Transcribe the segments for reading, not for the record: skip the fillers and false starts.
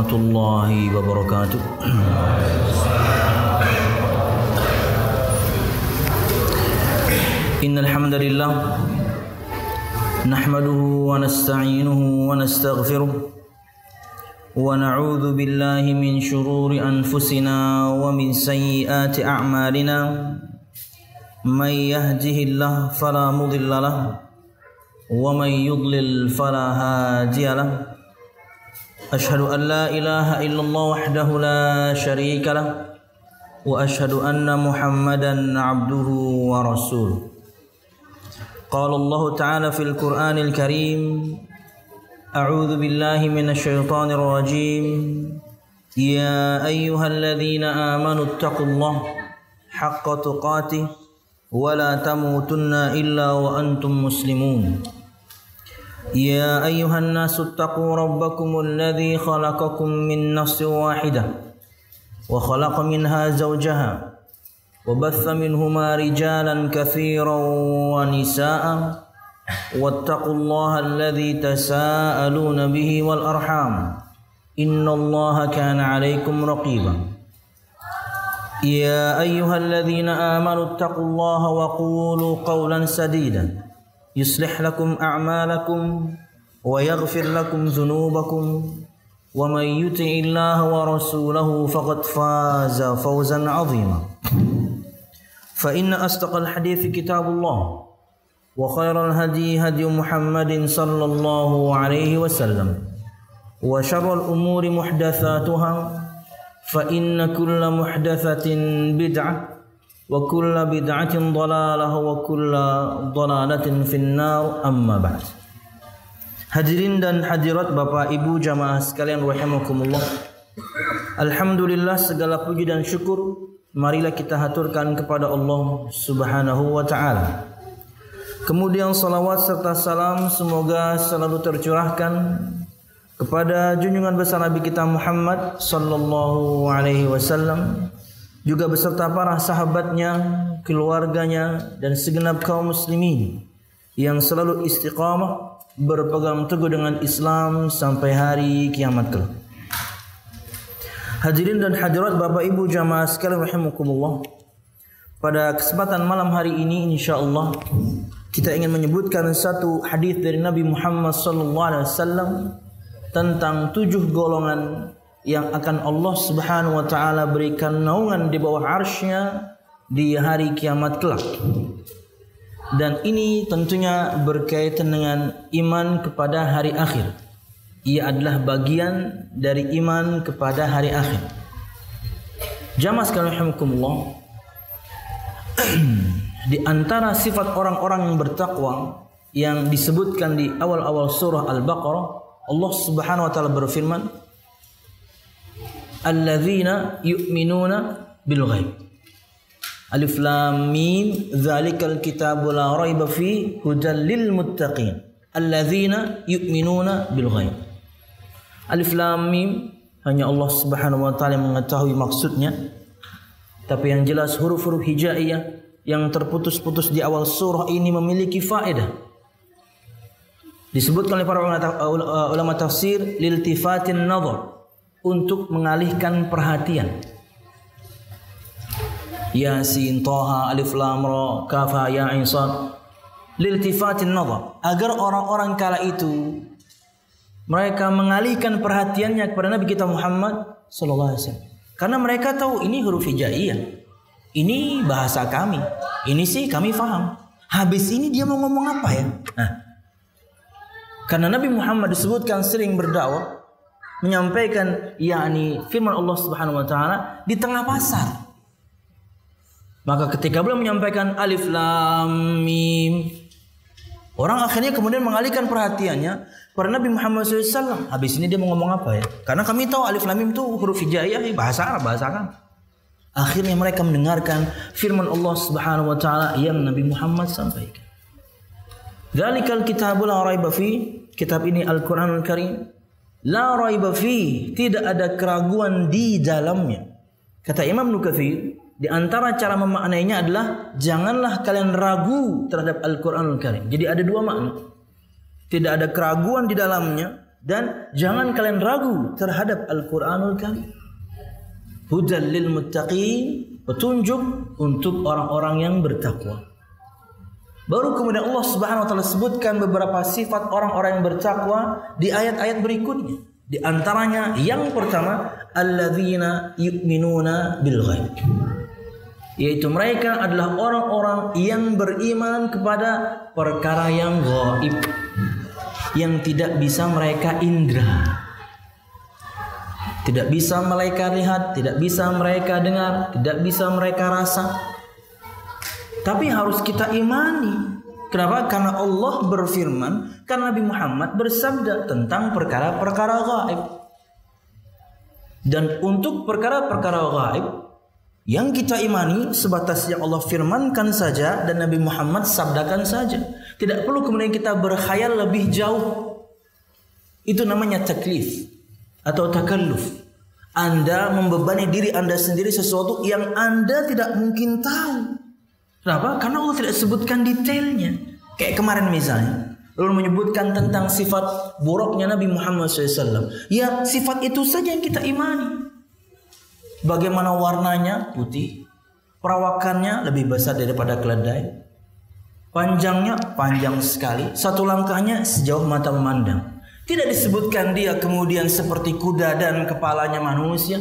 warahmatullahi wabarakatuh. Innal hamdalillah nahmaduhu wa nasta'inuhu wa nastaghfiruh wa na'udzu billahi min shururi anfusina wa min sayyiati a'malina. May yahdihillahu fala mudilla lahu wa may yudlil fala hadiya lahu. Ashhadu an la ilaha illallah wahdahu la syarika lahu wa ashhadu anna Muhammadan 'abduhu wa rasuluh. Qala Allah Ta'ala fil Qur'anil Karim, A'udzu billahi minasy syaithanir rajim. Ya ayyuhalladzina amanu taqullaha haqqa tuqatih wa la tamutunna illa wa antum muslimun. Ya ayyuhan nasu taqu rabbakumul ladzi khalaqakum min nafsin wahidah wa khalaqa minha zawjaha wa batha minhuma rijalan katsiran wa nisaa'a wattaqullaha alladzi tasaaluna bihi wal arham innallaha kana 'alaikum raqiba. Ya ayyuhalladzina amanu taqullaha wa qulu qawlan sadida yuslih lakum a'malakum wa yaghfir lakum dhunubakum wa may yuti'illaha wa rasulahu faqad faza fawzan 'azima. Fa inna asdaqal hadithi kitabullah wa khairal hadi hadi Muhammadin sallallahu alaihi wasallam wa syarrul umuri muhdatsatuha fa inna kulla muhdatsatin bid'ah wa kulla bid'atin dhalalah wa kulla dhalalatin finnar, amma ba'd. Hadirin dan hadirat Bapak Ibu jamaah sekalian rahimakumullah. Alhamdulillah, segala puji dan syukur marilah kita haturkan kepada Allah Subhanahu wa ta'ala. Kemudian salawat serta salam semoga selalu tercurahkan kepada junjungan besar Nabi kita Muhammad sallallahu alaihi wasallam, juga beserta para sahabatnya, keluarganya, dan segenap kaum muslimin yang selalu istiqamah berpegang teguh dengan Islam sampai hari kiamat kelak. Hadirin dan hadirat Bapak Ibu jamaah sekalian rahimakumullah. Pada kesempatan malam hari ini insyaallah kita ingin menyebutkan satu hadis dari Nabi Muhammad sallallahu alaihi wasallam tentang 7 golongan yang akan Allah Subhanahu wa taala berikan naungan di bawah arsy-Nya di hari kiamat kelak. Dan ini tentunya berkaitan dengan iman kepada hari akhir. Ia adalah bagian dari iman kepada hari akhir. Jamaah sekalian rahimakumullah, di antara sifat orang-orang yang bertakwa yang disebutkan di awal-awal surah Al-Baqarah, Allah Subhanahu wa taala berfirman, alladzina yu'minuna bil ghaib. Alif lam mim dzalikal kitabu la raiba fi hudal lil muttaqin. Alladzina yu'minuna bil ghaib. Alif lam mim hanya Allah Subhanahu wa taala yang mengetahui maksudnya. Tapi yang jelas huruf-huruf hijaiyah yang terputus-putus di awal surah ini memiliki faedah. Disebutkan oleh para ulama tafsir liltifatin nazar, untuk mengalihkan perhatian. Yasin, Taha, Alif Lam Ra, Kaf Ya Ain Shad. Liltifatin nazar, agar orang-orang kala itu mereka mengalihkan perhatiannya kepada Nabi kita Muhammad sallallahu alaihi wasallam. Karena mereka tahu ini huruf hijaiyah. Ini bahasa kami. Ini sih kami faham. Habis ini dia mau ngomong apa ya? Nah, karena Nabi Muhammad disebutkan sering berdakwah, menyampaikan yakni firman Allah Subhanahu wa taala di tengah pasar. Maka ketika beliau menyampaikan alif lam mim, orang akhirnya kemudian mengalihkan perhatiannya pada Nabi Muhammad SAW. Habis ini dia mau ngomong apa ya? Karena kami tahu alif lam mim itu huruf hijaiyah, bahasa Arab, bahasa kan. Akhirnya mereka mendengarkan firman Allah Subhanahu wa taala yang Nabi Muhammad sampaikan. Dzalikal kitabul la raiba fi, kitab ini Al-Qur'anul Karim, la raiba fi, tidak ada keraguan di dalamnya. Kata Imam Ibnu Katsir, di antara cara memaknainya adalah janganlah kalian ragu terhadap Al-Qur'anul Karim. Jadi ada dua makna. Tidak ada keraguan di dalamnya dan jangan kalian ragu terhadap Al-Qur'anul Karim. Hudal lil muttaqin, petunjuk untuk orang-orang yang bertakwa. Baru kemudian Allah Subhanahu wa taala sebutkan beberapa sifat orang-orang yang bertakwa di ayat-ayat berikutnya. Di antaranya yang pertama, alladzina yu'minuna bil ghaib. Yaitu mereka adalah orang-orang yang beriman kepada perkara yang gaib, yang tidak bisa mereka indra. Tidak bisa mereka lihat, tidak bisa mereka dengar, tidak bisa mereka rasa. Tapi harus kita imani. Kenapa? Karena Allah berfirman, karena Nabi Muhammad bersabda tentang perkara-perkara gaib. Dan untuk perkara-perkara gaib yang kita imani sebatas yang Allah firmankan saja dan Nabi Muhammad sabdakan saja. Tidak perlu kemudian kita berkhayal lebih jauh. Itu namanya taklif atau takalluf. Anda membebani diri Anda sendiri sesuatu yang Anda tidak mungkin tahu. Kenapa? Karena Allah tidak sebutkan detailnya. Kayak kemarin misalnya, lalu menyebutkan tentang sifat buruknya Nabi Muhammad SAW. Ya, sifat itu saja yang kita imani. Bagaimana warnanya? Putih. Perawakannya lebih besar daripada keledai. Panjangnya panjang sekali. Satu langkahnya sejauh mata memandang. Tidak disebutkan dia kemudian seperti kuda dan kepalanya manusia.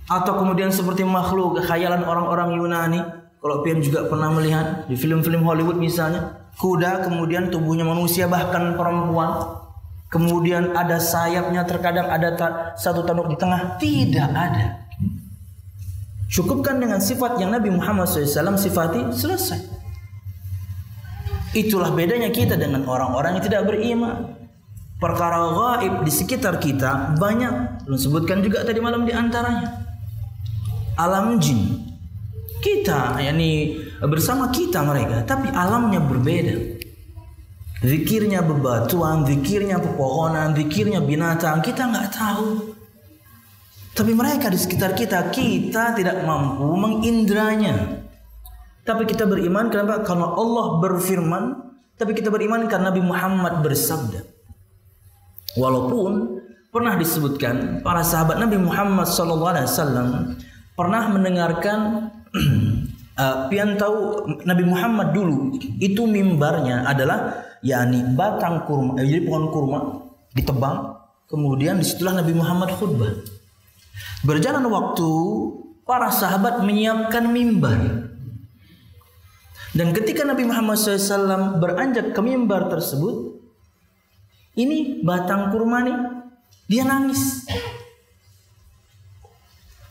Atau kemudian seperti makhluk khayalan orang-orang Yunani. Kalau kalian juga pernah melihat di film-film Hollywood misalnya, kuda kemudian tubuhnya manusia bahkan perempuan. Kemudian ada sayapnya, terkadang ada satu tanduk di tengah. Tidak ada. Cukupkan dengan sifat yang Nabi Muhammad SAW sifati, selesai. Itulah bedanya kita dengan orang-orang yang tidak beriman. Perkara gaib di sekitar kita banyak. Belum sebutkan juga tadi malam di antaranya alam jin. Kita, yakni bersama kita mereka, tapi alamnya berbeda. Zikirnya bebatuan, zikirnya pepohonan, zikirnya binatang, kita nggak tahu. Tapi mereka di sekitar kita, kita tidak mampu mengindranya. Tapi kita beriman kenapa? Karena Allah berfirman. Tapi kita beriman karena Nabi Muhammad bersabda. Walaupun pernah disebutkan para sahabat Nabi Muhammad SAW pernah mendengarkan pian tahu Nabi Muhammad dulu itu mimbarnya adalah yakni batang kurma, jadi pohon kurma ditebang, kemudian disitulah Nabi Muhammad khutbah. Berjalan waktu, para sahabat menyiapkan mimbar. Dan ketika Nabi Muhammad SAW beranjak ke mimbar tersebut, ini batang kurma nih, dia nangis.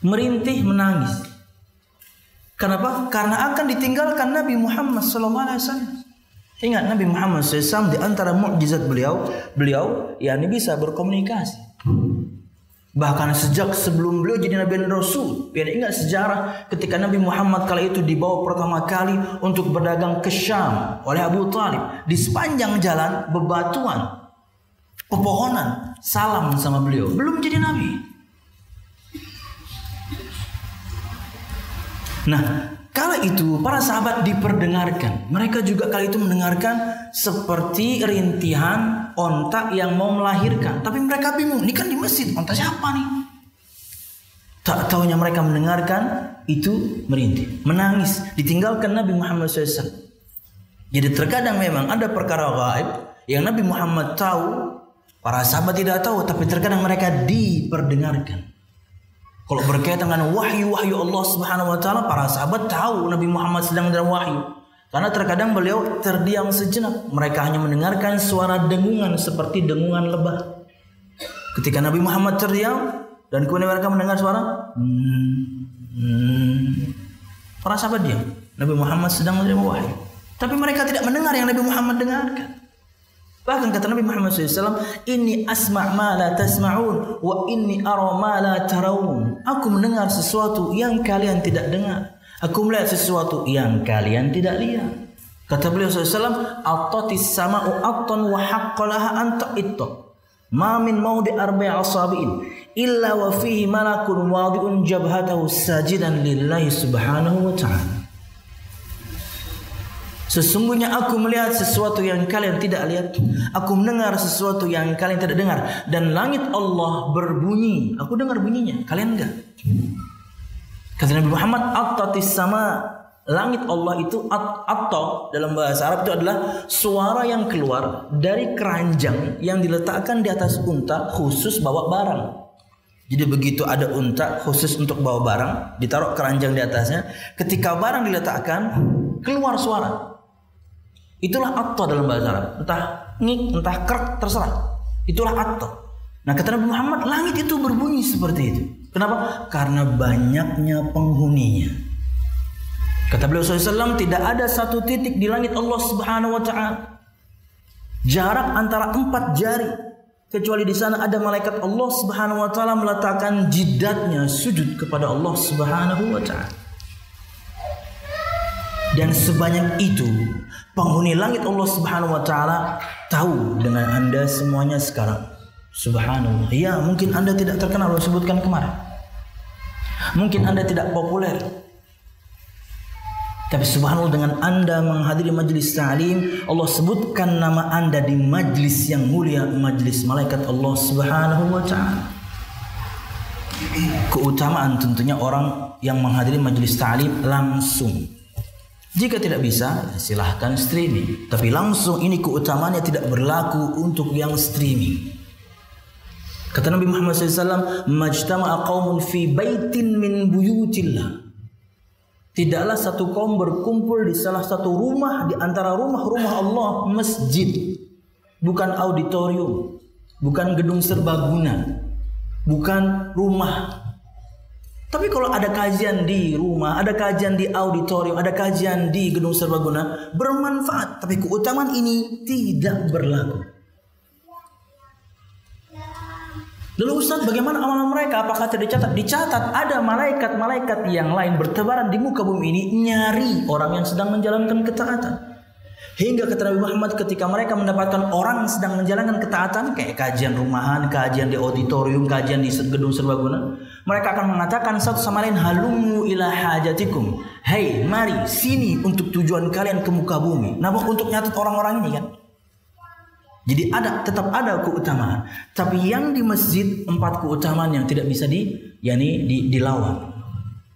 Merintih menangis. Kenapa? Karena akan ditinggalkan Nabi Muhammad SAW. Ingat Nabi Muhammad SAW di antara mukjizat beliau yakni bisa berkomunikasi. Bahkan sejak sebelum beliau jadi Nabi dan Rasul. Biar ingat sejarah ketika Nabi Muhammad kala itu dibawa pertama kali untuk berdagang ke Syam oleh Abu Talib. Di sepanjang jalan bebatuan, pepohonan, salam sama beliau. Belum jadi Nabi. Nah, kala itu para sahabat diperdengarkan. Mereka juga kala itu mendengarkan seperti rintihan onta yang mau melahirkan. Tapi mereka bingung, ini kan di masjid, onta siapa nih? Tak tahunya mereka mendengarkan itu merintih, menangis, ditinggalkan Nabi Muhammad SAW. Jadi terkadang memang ada perkara gaib yang Nabi Muhammad tahu, para sahabat tidak tahu, tapi terkadang mereka diperdengarkan. Kalau berkaitan dengan wahyu Allah Subhanahu wa taala, para sahabat tahu Nabi Muhammad sedang dalam wahyu. Karena terkadang beliau terdiam sejenak, mereka hanya mendengarkan suara dengungan seperti dengungan lebah. Ketika Nabi Muhammad terdiam dan kemudian mereka mendengar suara para sahabat diam. Nabi Muhammad sedang menerima wahyu. Tapi mereka tidak mendengar yang Nabi Muhammad dengarkan. Bahkan kata Nabi Muhammad SAW, "Inni asma' ma la tasma'un wa inni ara ma la tarawun." Aku mendengar sesuatu yang kalian tidak dengar. Aku melihat sesuatu yang kalian tidak lihat. Kata beliau SAW, "Attatis sama'u attan wa haqqalaha an ta'itta. Ma min mawdi arba'i asabi'in illa wa fihi malakun wadi'un jabhatahu sajidan lillahi subhanahu wa ta'ala." Sesungguhnya aku melihat sesuatu yang kalian tidak lihat. Aku mendengar sesuatu yang kalian tidak dengar. Dan langit Allah berbunyi. Aku dengar bunyinya, kalian enggak. Kata Nabi Muhammad, attatis sama. Langit Allah itu atta dalam bahasa Arab itu adalah suara yang keluar dari keranjang yang diletakkan di atas unta khusus bawa barang. Jadi begitu ada unta khusus untuk bawa barang, ditaruh keranjang di atasnya. Ketika barang diletakkan, keluar suara. Itulah atta dalam bahasa Arab. Entah ngik, entah krek, terserah. Itulah atta. Nah kata Nabi Muhammad, langit itu berbunyi seperti itu. Kenapa? Karena banyaknya penghuninya. Kata beliau SAW, tidak ada satu titik di langit Allah Subhanahu wa Ta'ala jarak antara 4 jari, kecuali di sana ada malaikat Allah Subhanahu wa Ta'ala meletakkan jidatnya sujud kepada Allah Subhanahu wa Ta'ala. Dan sebanyak itu penghuni langit Allah Subhanahu wa Ta'ala tahu dengan Anda semuanya sekarang. Subhanallah. Ya, mungkin Anda tidak terkenal, saya sebutkan kemarin. Mungkin Anda tidak populer. Tapi subhanallah, dengan Anda menghadiri majlis ta'lim, Allah sebutkan nama Anda di majlis yang mulia, majlis malaikat Allah Subhanahu wa Ta'ala. Keutamaan tentunya orang yang menghadiri majlis ta'lim langsung. Jika tidak bisa, silahkan streaming. Tapi langsung ini keutamaannya tidak berlaku untuk yang streaming. Kata Nabi Muhammad SAW, majtama'a qaumun fi baitin min buyutillah. Tidaklah satu kaum berkumpul di salah satu rumah di antara rumah-rumah Allah, masjid, bukan auditorium, bukan gedung serbaguna, bukan rumah. Tapi kalau ada kajian di rumah, ada kajian di auditorium, ada kajian di gedung serbaguna, bermanfaat. Tapi keutamaan ini tidak berlaku. Lalu Ustaz, bagaimana amalan mereka? Apakah tidak dicatat? Dicatat. Ada malaikat-malaikat yang lain bertebaran di muka bumi ini nyari orang yang sedang menjalankan ketaatan. Hingga kata Nabi Muhammad, ketika mereka mendapatkan orang sedang menjalankan ketaatan, kayak kajian rumahan, kajian di auditorium, kajian di gedung serbaguna, mereka akan mengatakan satu sama lain, halumu ila hajatikum. Hei, mari sini untuk tujuan kalian ke muka bumi. Namun untuk nyatat orang-orang ini kan. Jadi tetap ada keutamaan. Tapi yang di masjid 4 keutamaan yang tidak bisa dilawan.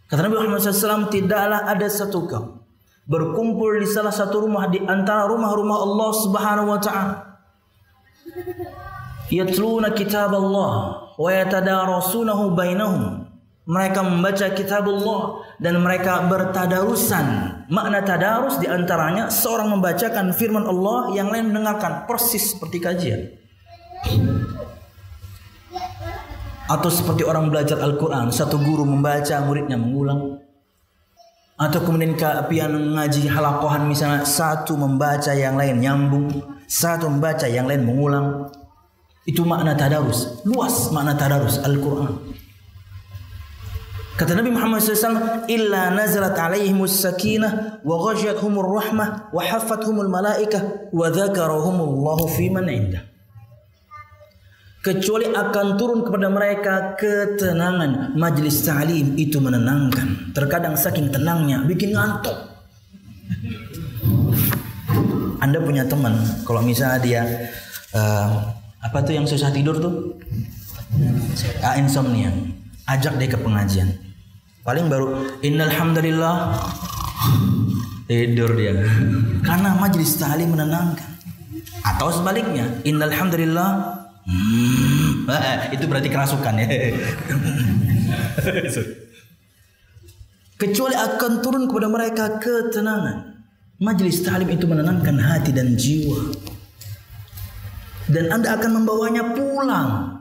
Kata Nabi Muhammad SAW, tidaklah ada satu kaum berkumpul di salah satu rumah di antara rumah-rumah Allah Subhanahu wa Ta'ala. Yatluna kitab Allah wa yatadarasunahu bainahum. Mereka membaca kitab Allah dan mereka bertadarusan. Makna tadarus diantaranya seorang membacakan firman Allah, yang lain mendengarkan, persis seperti kajian. Atau seperti orang belajar Al-Quran, satu guru membaca, muridnya mengulang. Atau kemudian pian ngaji halakohan, misalnya satu membaca, yang lain nyambung, satu membaca, yang lain mengulang. Itu makna tadarus, luas makna tadarus Al-Quran. Kata Nabi Muhammad SAW, illa nazalat alaihimus sakinah wa ghashiyatuhumur rahmah wa haffathumul malaikah wa dzakarahumullahu fi man indah. Kecuali akan turun kepada mereka ketenangan. Majlis ta'lim itu menenangkan. Terkadang saking tenangnya bikin ngantuk. Anda punya teman, kalau misalnya dia apa tuh yang susah tidur tuh? Insomnia. Ajak dia ke pengajian. Paling baru innal hamdalillah tidur dia. Karena majlis ta'lim menenangkan. Atau sebaliknya, innal hamdalillah itu berarti kerasukan ya. Kecuali akan turun kepada mereka ketenangan. Majlis ta'lim itu menenangkan hati dan jiwa. Dan Anda akan membawanya pulang.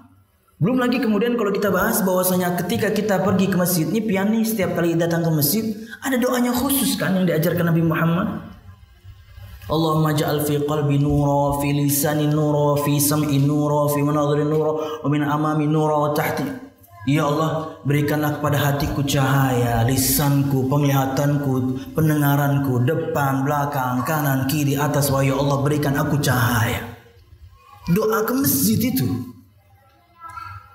Belum lagi kemudian kalau kita bahas bahwasanya ketika kita pergi ke masjid, ini piani setiap kali datang ke masjid ada doanya khusus kan yang diajarkan Nabi Muhammad. Allahumma ja'al fi qalbi nura, fi lisani nura, fi sam'i nura, fi manadhiri nura, wa min amami nura wa tahti. Ya Allah, berikanlah kepada hatiku cahaya, lisanku, penglihatanku, pendengaranku, depan, belakang, kanan, kiri, atas. Wa ya Allah, berikan aku cahaya. Doa ke masjid itu.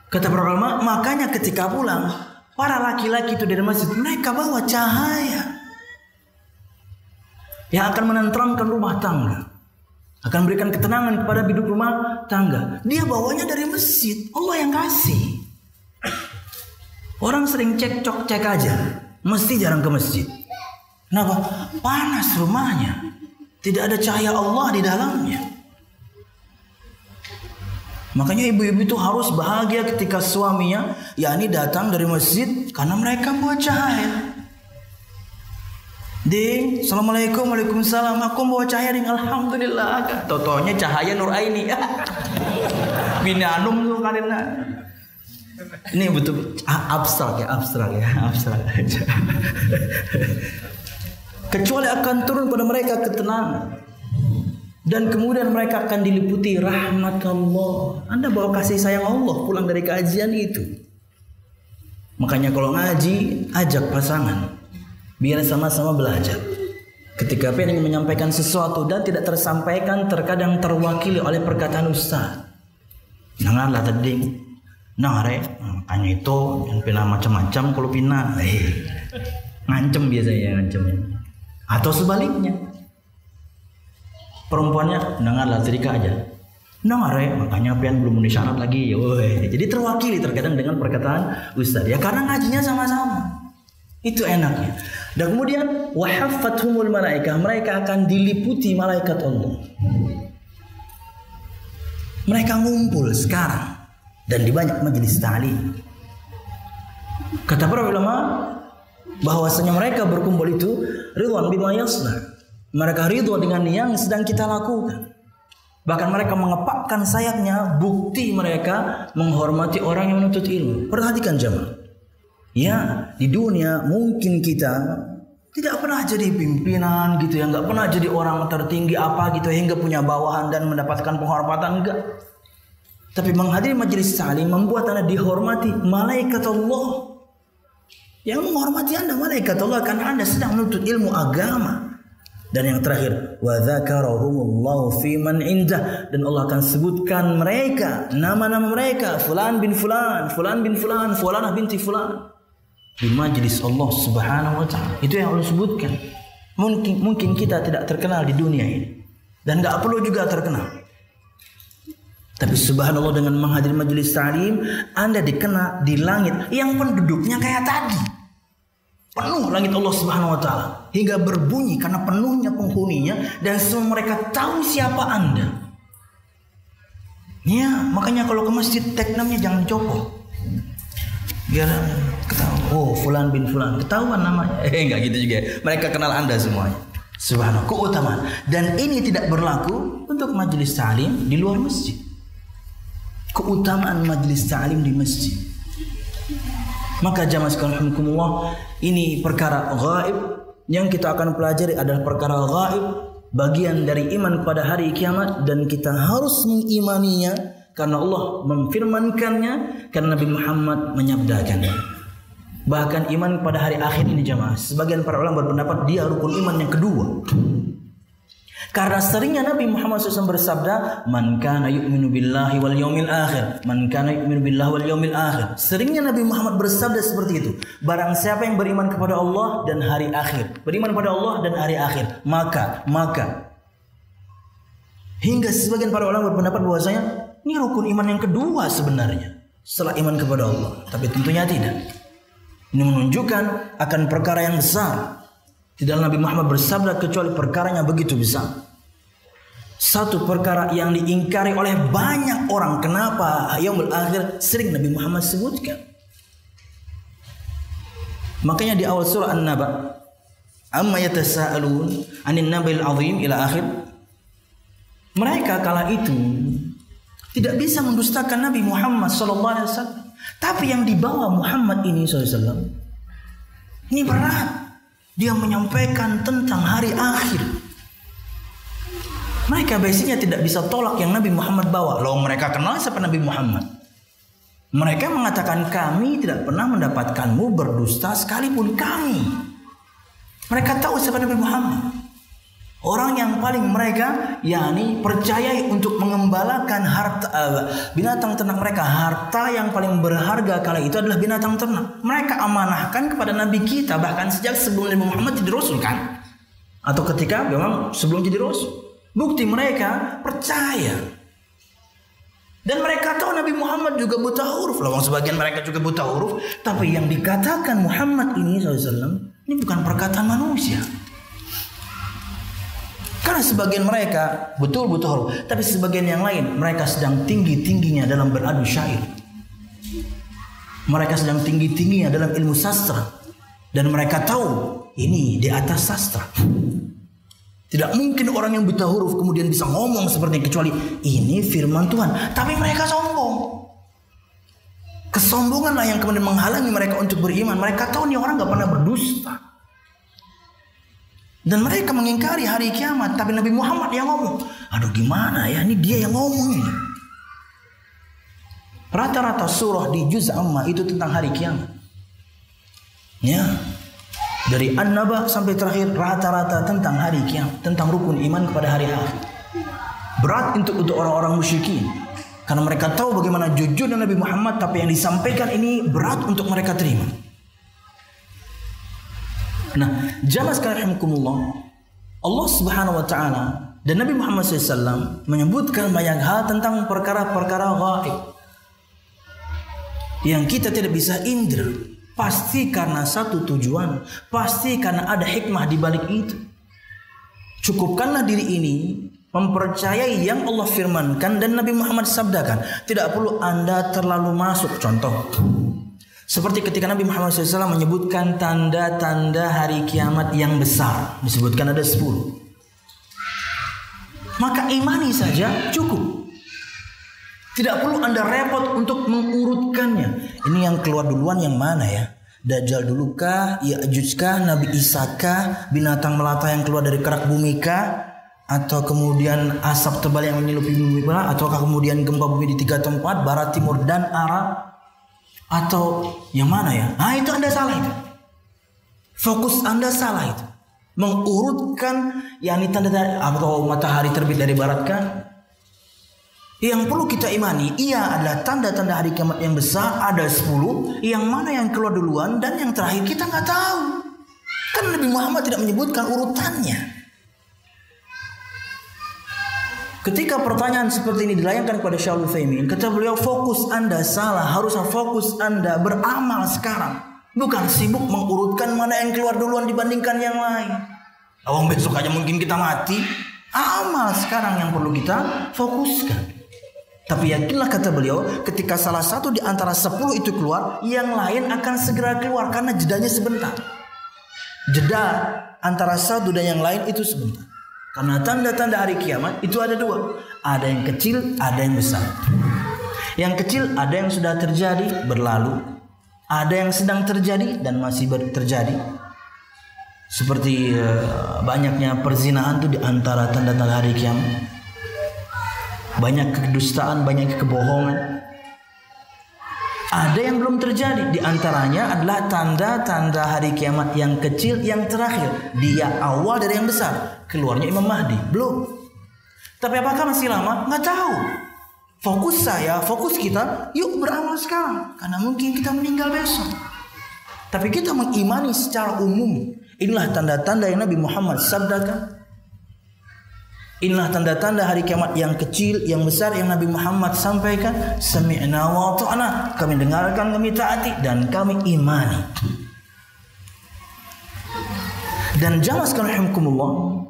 Kata para ulama, makanya ketika pulang, para laki-laki itu dari masjid, mereka bawa cahaya. yang akan menenteramkan rumah tangga, akan memberikan ketenangan kepada hidup rumah tangga. Dia bawanya dari masjid, Allah yang kasih. Orang sering cekcok cek aja, mesti jarang ke masjid. Kenapa? Panas rumahnya, tidak ada cahaya Allah di dalamnya. Makanya ibu-ibu itu harus bahagia ketika suaminya yakni datang dari masjid, karena mereka buat cahaya. Ding, assalamualaikum, waalaikumsalam. Aku bawa cahaya, ding, alhamdulillah. Totonya cahaya Nur Aini. Binanum tuh karena ini betul abstrak ya. Kecuali akan turun pada mereka ketenangan. Dan kemudian mereka akan diliputi rahmat Allah. Anda bawa kasih sayang Allah pulang dari kajian itu. Makanya kalau ngaji, ajak pasangan, biar sama-sama belajar. Ketika pengen menyampaikan sesuatu dan tidak tersampaikan, terkadang terwakili oleh perkataan ustaz. Nangarlah tadi, nangare, makanya itu yang pina macam-macam kalau pina, ngancem biasanya ngancemnya. Atau sebaliknya. Perempuannya nangarlah sedikit aja, nangare, makanya pian belum memenuhi syarat lagi. Jadi terwakili terkadang dengan perkataan ustaz ya, karena ngajinya sama-sama. Itu enaknya. Dan kemudian wahaffathumul malaikah, mereka akan diliputi malaikat Allah. Mereka ngumpul sekarang dan di banyak majelis ta'lim. Kata para ulama bahwasanya mereka berkumpul itu ridwan bima yasna. Mereka ridho dengan yang sedang kita lakukan. Bahkan mereka mengepakkan sayapnya, bukti mereka menghormati orang yang menuntut ilmu. Perhatikan jemaah. Ya, di dunia mungkin kita tidak pernah jadi pimpinan gitu ya, nggak pernah jadi orang tertinggi apa gitu hingga punya bawahan dan mendapatkan penghormatan, enggak. Tapi menghadiri majelis ta'lim membuat Anda dihormati malaikat Allah. Yang menghormati Anda malaikat Allah karena Anda sedang menuntut ilmu agama. Dan yang terakhir, wa dzakarahumullahu fi man indah, dan Allah akan sebutkan mereka, nama-nama mereka, fulan bin fulan, fulan bin fulan, fulanah binti fulan, di majelis Allah Subhanahu wa taala. Itu yang Allah sebutkan. Mungkin kita tidak terkenal di dunia ini dan enggak perlu juga terkenal. Tapi subhanallah, dengan menghadiri majelis ta'lim Anda dikenal di langit yang penduduknya kayak tadi. Penuh langit Allah Subhanahu wa taala hingga berbunyi karena penuhnya penghuninya, dan semua mereka tahu siapa Anda. Ya, makanya kalau ke masjid tag namanya jangan dicopot. Biar ketahuan, oh fulan bin fulan, ketahuan namanya. Enggak gitu juga. Mereka kenal Anda semuanya. Subhanallah, keutamaan. Dan ini tidak berlaku untuk majelis ta'lim di luar masjid. Keutamaan majelis ta'lim di masjid. Maka jamaah sekalian rahimakumullah, ini perkara gaib yang kita akan pelajari adalah perkara gaib, bagian dari iman pada hari kiamat, dan kita harus mengimaninya karena Allah memfirmankannya, karena Nabi Muhammad menyabdakannya. Bahkan iman pada hari akhir ini jamaah, sebagian para ulama berpendapat dia rukun iman yang kedua. Karena seringnya Nabi Muhammad SAW bersabda, man kana yu'minu billahi wal yawmil akhir, man kana yu'minu billahi wal yawmil akhir. Seringnya Nabi Muhammad bersabda seperti itu. Barang siapa yang beriman kepada Allah dan hari akhir, beriman kepada Allah dan hari akhir, maka hingga sebagian para ulama berpendapat bahwasanya ini rukun iman yang kedua sebenarnya setelah iman kepada Allah. Tapi tentunya tidak. Ini menunjukkan akan perkara yang besar. Tidak Nabi Muhammad bersabda kecuali perkaranya begitu besar. Satu perkara yang diingkari oleh banyak orang. Kenapa yaumul akhir sering Nabi Muhammad sebutkan? Makanya di awal surah An-Naba, amma yatasaalun 'anil nabil azim ila akhir. Mereka kala itu tidak bisa mendustakan Nabi Muhammad sallallahu alaihi wasallam. Tapi yang dibawa Muhammad ini sallallahu alaihi wasallam ini berat. Dia menyampaikan tentang hari akhir. Mereka biasanya tidak bisa tolak yang Nabi Muhammad bawa. Loh, mereka kenal siapa Nabi Muhammad. Mereka mengatakan kami tidak pernah mendapatkanmu berdusta sekalipun kami. Mereka tahu siapa Nabi Muhammad. Orang yang paling mereka yakni percayai untuk mengembalakan harta binatang ternak mereka. Harta yang paling berharga kala itu adalah binatang ternak. Mereka amanahkan kepada Nabi kita bahkan sejak sebelum Nabi Muhammad jadi Rasul kan. atau ketika memang sebelum jadi rasul. Bukti mereka percaya. Dan mereka tahu Nabi Muhammad juga buta huruf. Lawang sebagian mereka juga buta huruf. Tapi yang dikatakan Muhammad ini SAW, ini bukan perkataan manusia. Karena sebagian mereka betul buta huruf. Tapi sebagian yang lain, mereka sedang tinggi-tingginya dalam beradu syair. Mereka sedang tinggi-tingginya dalam ilmu sastra. Dan mereka tahu ini di atas sastra. Tidak mungkin orang yang buta huruf kemudian bisa ngomong seperti ini, kecuali ini firman Tuhan. Tapi mereka sombong. Kesombonganlah yang kemudian menghalangi mereka untuk beriman. Mereka tahu nih orang gak pernah berdusta. Dan mereka mengingkari hari kiamat. Tapi Nabi Muhammad yang ngomong. Aduh gimana ya, ini dia yang ngomong ini. Rata-rata surah di juz amma itu tentang hari kiamat. Ya. Dari An-Naba sampai terakhir rata-rata tentang hari kiamat, tentang rukun iman kepada hari akhir. Berat untuk orang-orang musyrikin karena mereka tahu bagaimana jujurnya Nabi Muhammad, tapi yang disampaikan ini berat untuk mereka terima. Nah, jamaah sekalian rahimakumullah, Allah Subhanahu wa taala dan Nabi Muhammad SAW menyebutkan banyak hal tentang perkara-perkara gaib yang kita tidak bisa indra. Pasti karena satu tujuan, pasti karena ada hikmah di balik itu. Cukupkanlah diri ini mempercayai yang Allah firmankan dan Nabi Muhammad sabdakan. Tidak perlu Anda terlalu masuk. Contoh, seperti ketika Nabi Muhammad SAW menyebutkan tanda-tanda hari kiamat yang besar, disebutkan ada 10. Maka imani saja cukup. Tidak perlu Anda repot untuk mengurutkannya. Ini yang keluar duluan yang mana ya? Dajjal dulu kah? Ya'juj kah? Nabi Isa kah? Binatang melata yang keluar dari kerak bumi kah? Atau kemudian asap tebal yang menyelupi bumi kah? Ataukah kemudian gempa bumi di 3 tempat, barat, timur, dan arab? Atau yang mana ya? Nah itu Anda salah itu. Fokus Anda salah itu. Mengurutkan yakni tanda atau matahari terbit dari barat kan? Yang perlu kita imani, ia adalah tanda-tanda hari kiamat yang besar, ada 10. Yang mana yang keluar duluan dan yang terakhir kita nggak tahu. Kan Nabi Muhammad tidak menyebutkan urutannya. Ketika pertanyaan seperti ini dilayangkan kepada Syaikhul Utsaimin, kata beliau, fokus Anda salah. Harusnya fokus Anda beramal sekarang, bukan sibuk mengurutkan mana yang keluar duluan dibandingkan yang lain. Awang besok aja mungkin kita mati. Amal sekarang yang perlu kita fokuskan. Tapi yakinlah kata beliau, ketika salah satu di antara 10 itu keluar, yang lain akan segera keluar karena jedanya sebentar. Jeda antara satu dan yang lain itu sebentar. Karena tanda-tanda hari kiamat itu ada 2. Ada yang kecil, ada yang besar. Yang kecil ada yang sudah terjadi, berlalu. Ada yang sedang terjadi dan masih terjadi. Seperti banyaknya perzinahan itu di antara tanda-tanda hari kiamat. Banyak kedustaan, banyak kebohongan. Ada yang belum terjadi. Di antaranya adalah tanda-tanda hari kiamat yang kecil yang terakhir. Dia awal dari yang besar. Keluarnya Imam Mahdi. Belum. Tapi apakah masih lama? Nggak tahu. Fokus saya, fokus kita, yuk beramal sekarang. Karena mungkin kita meninggal besok. Tapi kita mengimani secara umum. Inilah tanda-tanda yang Nabi Muhammad sabdakan. Inilah tanda-tanda hari kiamat yang kecil, yang besar yang Nabi Muhammad sampaikan. Sami'na wa ta'na. Kami dengarkan, kami taati, dan kami imani. Dan jamaah sekalian rahimakumullah,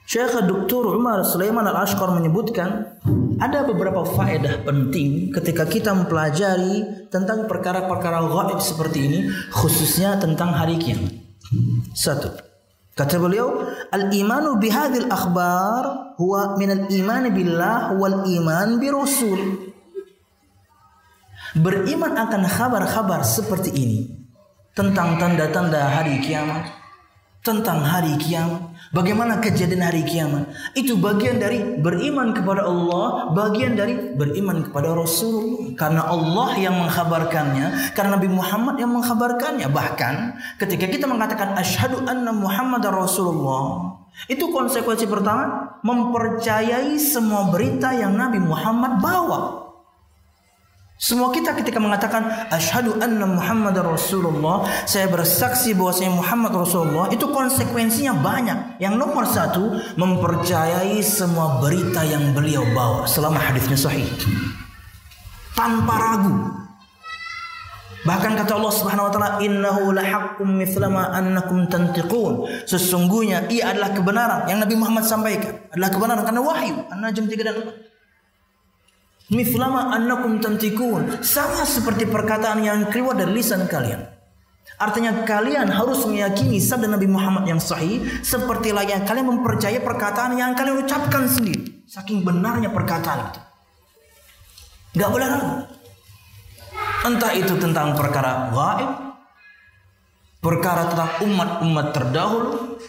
Syekh Dr. Umar Sulaiman Al-Ashqar menyebutkan ada beberapa faedah penting ketika kita mempelajari tentang perkara-perkara gaib seperti ini, khususnya tentang hari kiamat. 1. Kata beliau, al-imanu bihadhil akhbar huwa minal iman billah wal iman bi rasul. Beriman akan kabar-kabar seperti ini tentang tanda-tanda hari kiamat, tentang hari kiamat, bagaimana kejadian hari kiamat. Itu bagian dari beriman kepada Allah, bagian dari beriman kepada Rasul. Karena Allah yang mengkhabarkannya, karena Nabi Muhammad yang mengkhabarkannya. Bahkan ketika kita mengatakan asyhadu anna Muhammadar Rasulullah, itu konsekuensi pertama mempercayai semua berita yang Nabi Muhammad bawa. Semua kita ketika mengatakan asyhadu anna Muhammadar Rasulullah, saya bersaksi bahwasanya Muhammad Rasulullah, itu konsekuensinya banyak. Yang nomor satu, mempercayai semua berita yang beliau bawa selama hadisnya sahih, tanpa ragu. Bahkan kata Allah Subhanahu wa taala, innahu lahaqqum mithla ma annakum tantiqun. Sesungguhnya ia adalah kebenaran yang Nabi Muhammad sampaikan, adalah kebenaran karena wahyu. An-Najm 3 dan 4. Mithlama annakum tantikun, sama seperti perkataan yang keluar dari lisan kalian. Artinya kalian harus meyakini sabda Nabi Muhammad yang sahih seperti layaknya kalian mempercayai perkataan yang kalian ucapkan sendiri. Saking benarnya perkataan itu, gak boleh ragu. Entah itu tentang perkara gaib, perkara tentang umat-umat terdahulu.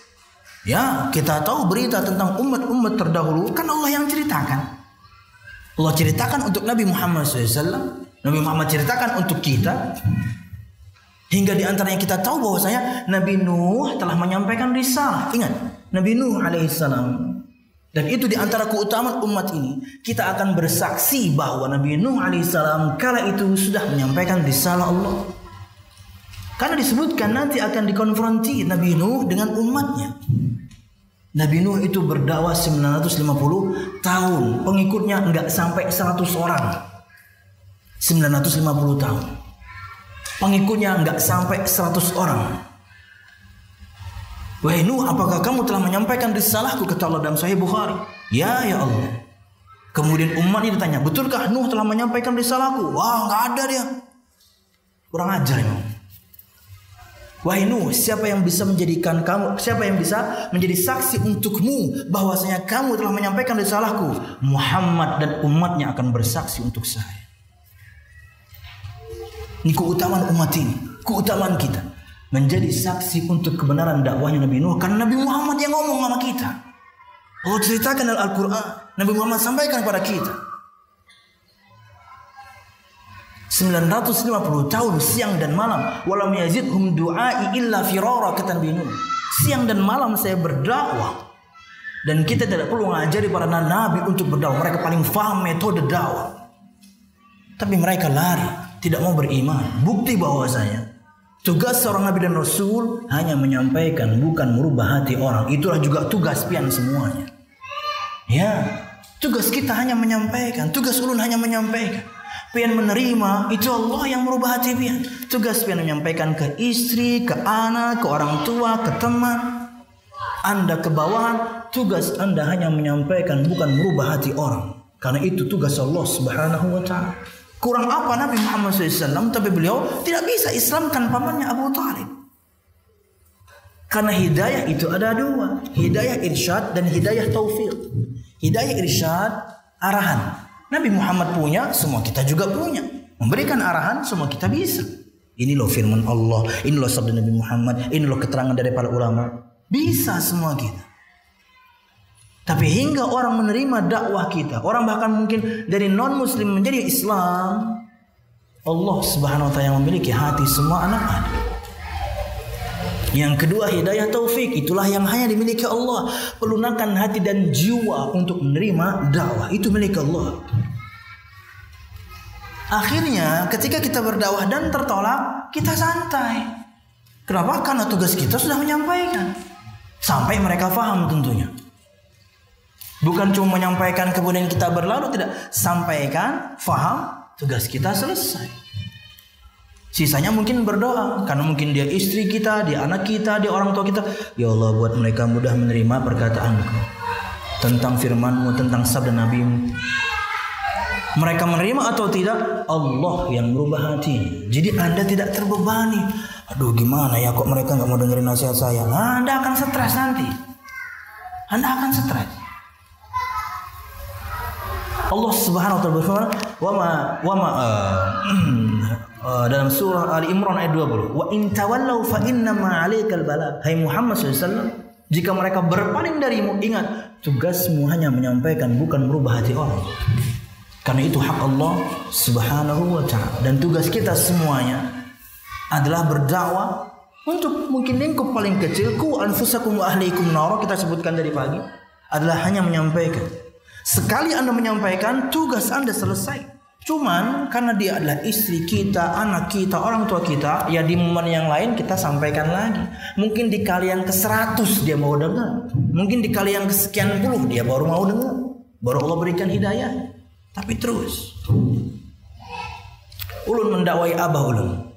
Ya, kita tahu berita tentang umat-umat terdahulu kan Allah yang ceritakan. Allah ceritakan untuk Nabi Muhammad SAW, Nabi Muhammad ceritakan untuk kita. Hingga di antaranya kita tahu bahwasanya Nabi Nuh telah menyampaikan risalah. Ingat, Nabi Nuh alaihissalam. Dan itu di antara keutamaan umat ini. Kita akan bersaksi bahwa Nabi Nuh alaihissalam kala itu sudah menyampaikan risalah Allah. Karena disebutkan nanti akan dikonfrontir Nabi Nuh dengan umatnya. Nabi Nuh itu berdakwah 950 tahun. Pengikutnya enggak sampai 100 orang. 950 tahun. Pengikutnya enggak sampai 100 orang. Wahai Nuh, apakah kamu telah menyampaikan risalahku? Kata Allah dalam Sahih Bukhari. Ya Allah. Kemudian umatnya ditanya, betulkah Nuh telah menyampaikan risalahku? Wah, enggak ada dia. Kurang ajar memang. Wahai Nuh, siapa yang bisa menjadikan kamu, siapa yang bisa menjadi saksi untukmu bahwasanya kamu telah menyampaikan risalahku? Muhammad dan umatnya akan bersaksi untuk saya. Ini keutamaan umat ini, keutamaan kita menjadi saksi untuk kebenaran dakwahnya Nabi Nuh, karena Nabi Muhammad yang ngomong sama kita. Allah ceritakan dalam Al-Quran, Nabi Muhammad sampaikan kepada kita. 950 tahun siang dan malam, walam yazidhum du'ai illa firara, kata Nabi Nuh. Siang dan malam saya berdakwah, dan kita tidak perlu mengajari para nabi untuk berdakwah. Mereka paling faham metode dakwah, tapi mereka lari, tidak mau beriman. Bukti bahwasanya tugas seorang nabi dan rasul hanya menyampaikan, bukan merubah hati orang. Itulah juga tugas pian semuanya. Ya, tugas kita hanya menyampaikan, tugas ulun hanya menyampaikan. Pian menerima, itu Allah yang merubah hati pian. Tugas pian menyampaikan ke istri, ke anak, ke orang tua, ke teman. Anda ke bawahan, tugas Anda hanya menyampaikan, bukan merubah hati orang. Karena itu tugas Allah Subhanahu wa ta'ala. Kurang apa Nabi Muhammad SAW, tapi beliau tidak bisa Islamkan pamannya Abu Talib. Karena hidayah itu ada dua, hidayah irsyad dan hidayah taufiq. Hidayah irsyad, arahan. Nabi Muhammad punya, semua kita juga punya. Memberikan arahan, semua kita bisa. Ini loh firman Allah, ini loh sabda Nabi Muhammad, ini loh keterangan dari para ulama. Bisa semua kita. Tapi hingga orang menerima dakwah kita, orang bahkan mungkin dari non-muslim menjadi Islam, Allah Subhanahu wa ta'ala yang memiliki hati semua anak Adam. Yang kedua, hidayah taufik, itulah yang hanya dimiliki Allah. Pelunakan hati dan jiwa untuk menerima dakwah, itu milik Allah. Akhirnya ketika kita berdakwah dan tertolak, kita santai. Kenapa? Karena tugas kita sudah menyampaikan. Sampai mereka faham tentunya. Bukan cuma menyampaikan kemudian kita berlalu, tidak. Sampaikan, faham, tugas kita selesai. Sisanya mungkin berdoa, karena mungkin dia istri kita, dia anak kita, dia orang tua kita. Ya Allah, buat mereka mudah menerima perkataanku tentang firman-Mu, tentang sabda Nabi-Mu. Mereka menerima atau tidak, Allah yang merubah hati. Jadi Anda tidak terbebani. Aduh, gimana ya kok mereka nggak mau dengerin nasihat saya? Nah, Anda akan stres nanti. Anda akan stres. Allah Subhanahu wa ta'ala berfirman, dalam surah Ali Imran ayat 20, wa in tawallau fa innama 'alaikal balagh. Hai Muhammad SAW, jika mereka berpaling darimu, ingat, tugasmu hanya menyampaikan, bukan merubah hati orang. Karena itu hak Allah Subhanahu wa ta'ala. Dan tugas kita semuanya adalah berdakwah untuk mungkin lingkup paling kecil, ku anfusakum wa ahlikum nar, kita sebutkan dari pagi, adalah hanya menyampaikan. Sekali Anda menyampaikan, tugas Anda selesai. Cuman karena dia adalah istri kita, anak kita, orang tua kita, ya di momen yang lain kita sampaikan lagi. Mungkin di kali yang ke-100 dia mau dengar. Mungkin di kali yang kesekian puluh dia baru mau dengar. Baru Allah berikan hidayah. Tapi terus ulun mendakwai abah ulun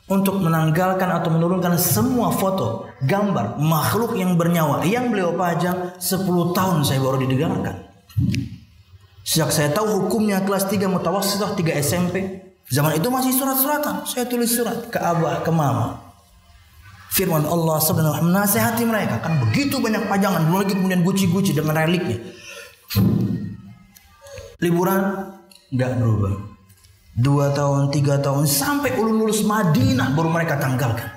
untuk menanggalkan atau menurunkan semua foto, gambar makhluk yang bernyawa yang beliau pajang 10 tahun saya baru didengarkan. Sejak saya tahu hukumnya kelas 3 mutawassithah, 3 SMP. Zaman itu masih surat-suratan. Saya tulis surat ke abah, ke mama. Firman Allah sebenarnya menasihati mereka. Kan begitu banyak pajangan. Belum lagi kemudian guci-guci dengan reliknya. Liburan nggak berubah. 2 tahun, 3 tahun. Sampai ulun lulus Madinah baru mereka tanggalkan.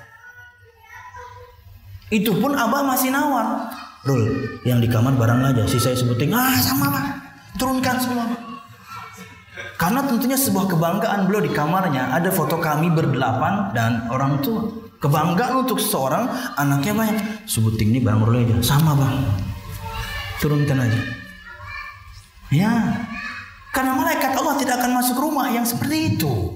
Itu pun abah masih nawar. Rul, yang di kamar barang aja. Si saya sebutin. Sama pak. Turunkan semua. Karena tentunya sebuah kebanggaan beliau di kamarnya ada foto kami berdelapan dan orang tua. Kebanggaan untuk seorang anaknya banyak. Sebuting ini bang Rul aja. Sama bang. Turunkan aja. Ya. Karena malaikat Allah tidak akan masuk rumah yang seperti itu.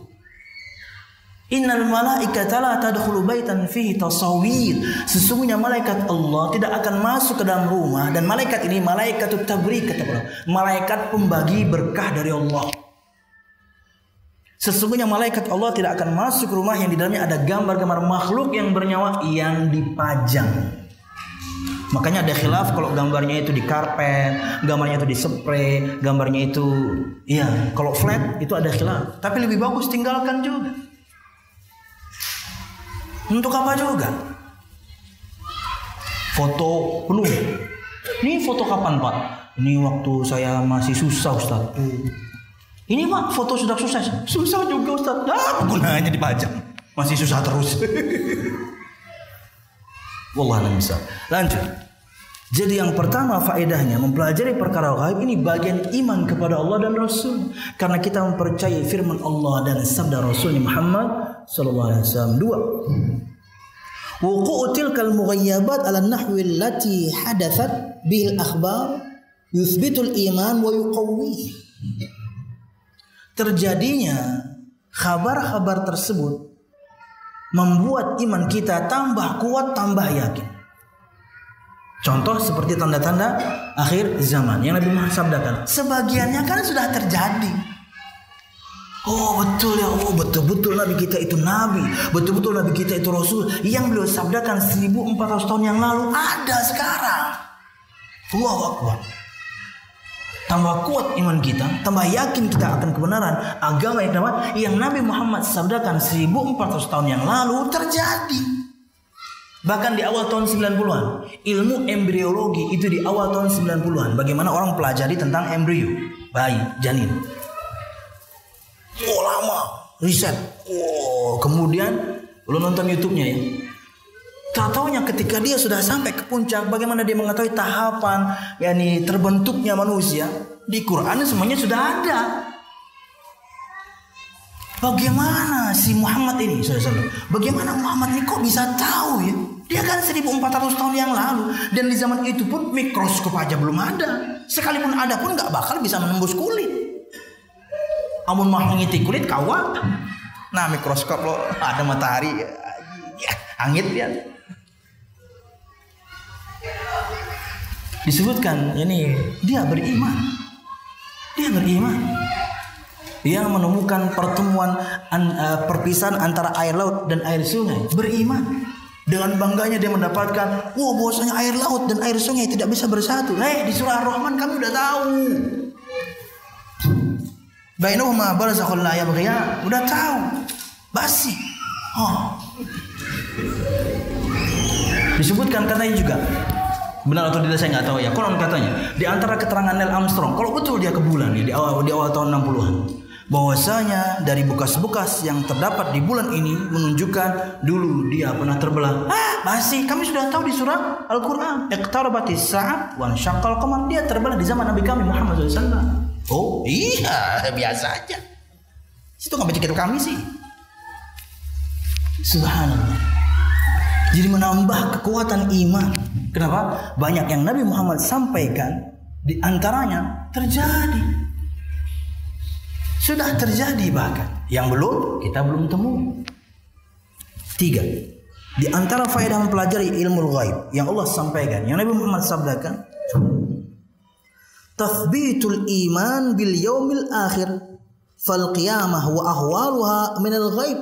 Innal malaikata la tadkhulu baitan fihi tasawir. Sesungguhnya malaikat Allah tidak akan masuk ke dalam rumah, dan malaikat ini malaikatut tabrik, kata Allah, malaikat pembagi berkah dari Allah. Sesungguhnya malaikat Allah tidak akan masuk ke rumah yang di dalamnya ada gambar-gambar makhluk yang bernyawa yang dipajang. Makanya ada khilaf kalau gambarnya itu di karpet, gambarnya itu di spray, gambarnya itu ya kalau flat itu ada khilaf. Tapi lebih bagus tinggalkan juga. Untuk apa juga? Foto penuh. Ini foto kapan pak? Ini waktu saya masih susah Ustaz. Ini pak foto sudah sukses. Susah juga Ustaz. Apa gunanya dipajang? Masih susah terus. Wallahualam bisa. Lanjut. Jadi yang pertama faedahnya mempelajari perkara gaib ini bagian iman kepada Allah dan Rasul. Karena kita mempercayai firman Allah dan sabda Rasulnya Muhammad sallallahu alaihi wasallam. 2. Wuqu'u tilkal mughayyabat ala nahwi allati hadathat bil akhbar yuthbitul iman wa yuqawwih. Terjadinya kabar-kabar tersebut membuat iman kita tambah kuat, tambah yakin. Contoh seperti tanda-tanda akhir zaman yang Nabi Muhammad sabdakan. Sebagiannya kan sudah terjadi. Oh betul ya Allah, betul-betul Nabi kita itu Nabi, betul-betul Nabi kita itu Rasul. Yang beliau sabdakan 1400 tahun yang lalu ada sekarang. Allahu Akbar. Tambah kuat iman kita, tambah yakin kita akan kebenaran agama yang Nabi Muhammad sabdakan 1400 tahun yang lalu terjadi. Bahkan di awal tahun 90-an, ilmu embriologi itu di awal tahun 90-an. Bagaimana orang pelajari tentang embrio, bayi, janin. Oh lama, riset. Oh, kemudian lu nonton YouTube-nya ya. Tak taunya ketika dia sudah sampai ke puncak, bagaimana dia mengetahui tahapan yakni terbentuknya manusia. Di Quran semuanya sudah ada. Bagaimana si Muhammad ini, bagaimana Muhammad ini kok bisa tahu ya? Dia kan 1400 tahun yang lalu, dan di zaman itu pun mikroskop aja belum ada. Sekalipun ada pun nggak bakal bisa menembus kulit. Amun mau mengiti kulit kawat. Nah mikroskop lo ada matahari, ya, angit ya. Disebutkan ini dia beriman. Dia beriman. Dia menemukan perpisahan antara air laut dan air sungai. Beriman. Dengan bangganya dia mendapatkan, bahwasanya air laut dan air sungai tidak bisa bersatu. Di surah Ar-Rahman kami udah tahu. Bainahuma barzakhun la yabghiyan. Udah tahu. Basi. Disebutkan katanya juga. Benar atau tidak saya nggak tahu ya. Konon katanya di antara keterangan Neil Armstrong, kalau betul dia ke bulan ya di awal tahun 60-an. Bahwasanya dari bekas-bekas yang terdapat di bulan ini menunjukkan dulu dia pernah terbelah. Masih kami sudah tahu di surah Al-Quran. Iqtarabatis sa'ah wa syaqqal qamar. Dia terbelah di zaman Nabi kami Muhammad SAW. Oh iya biasa aja. Situ nggak baca kitab kami sih. Subhanallah. Jadi menambah kekuatan iman. Kenapa? Banyak yang Nabi Muhammad sampaikan di antaranya terjadi. Sudah terjadi bahkan. Yang kita belum temui. 3. Di antara faedah mempelajari ilmu ghaib yang Allah sampaikan, yang Nabi Muhammad sabdakan, tathbitul iman bil yaumil akhir fal qiyamah wa ahwaluha min al ghaib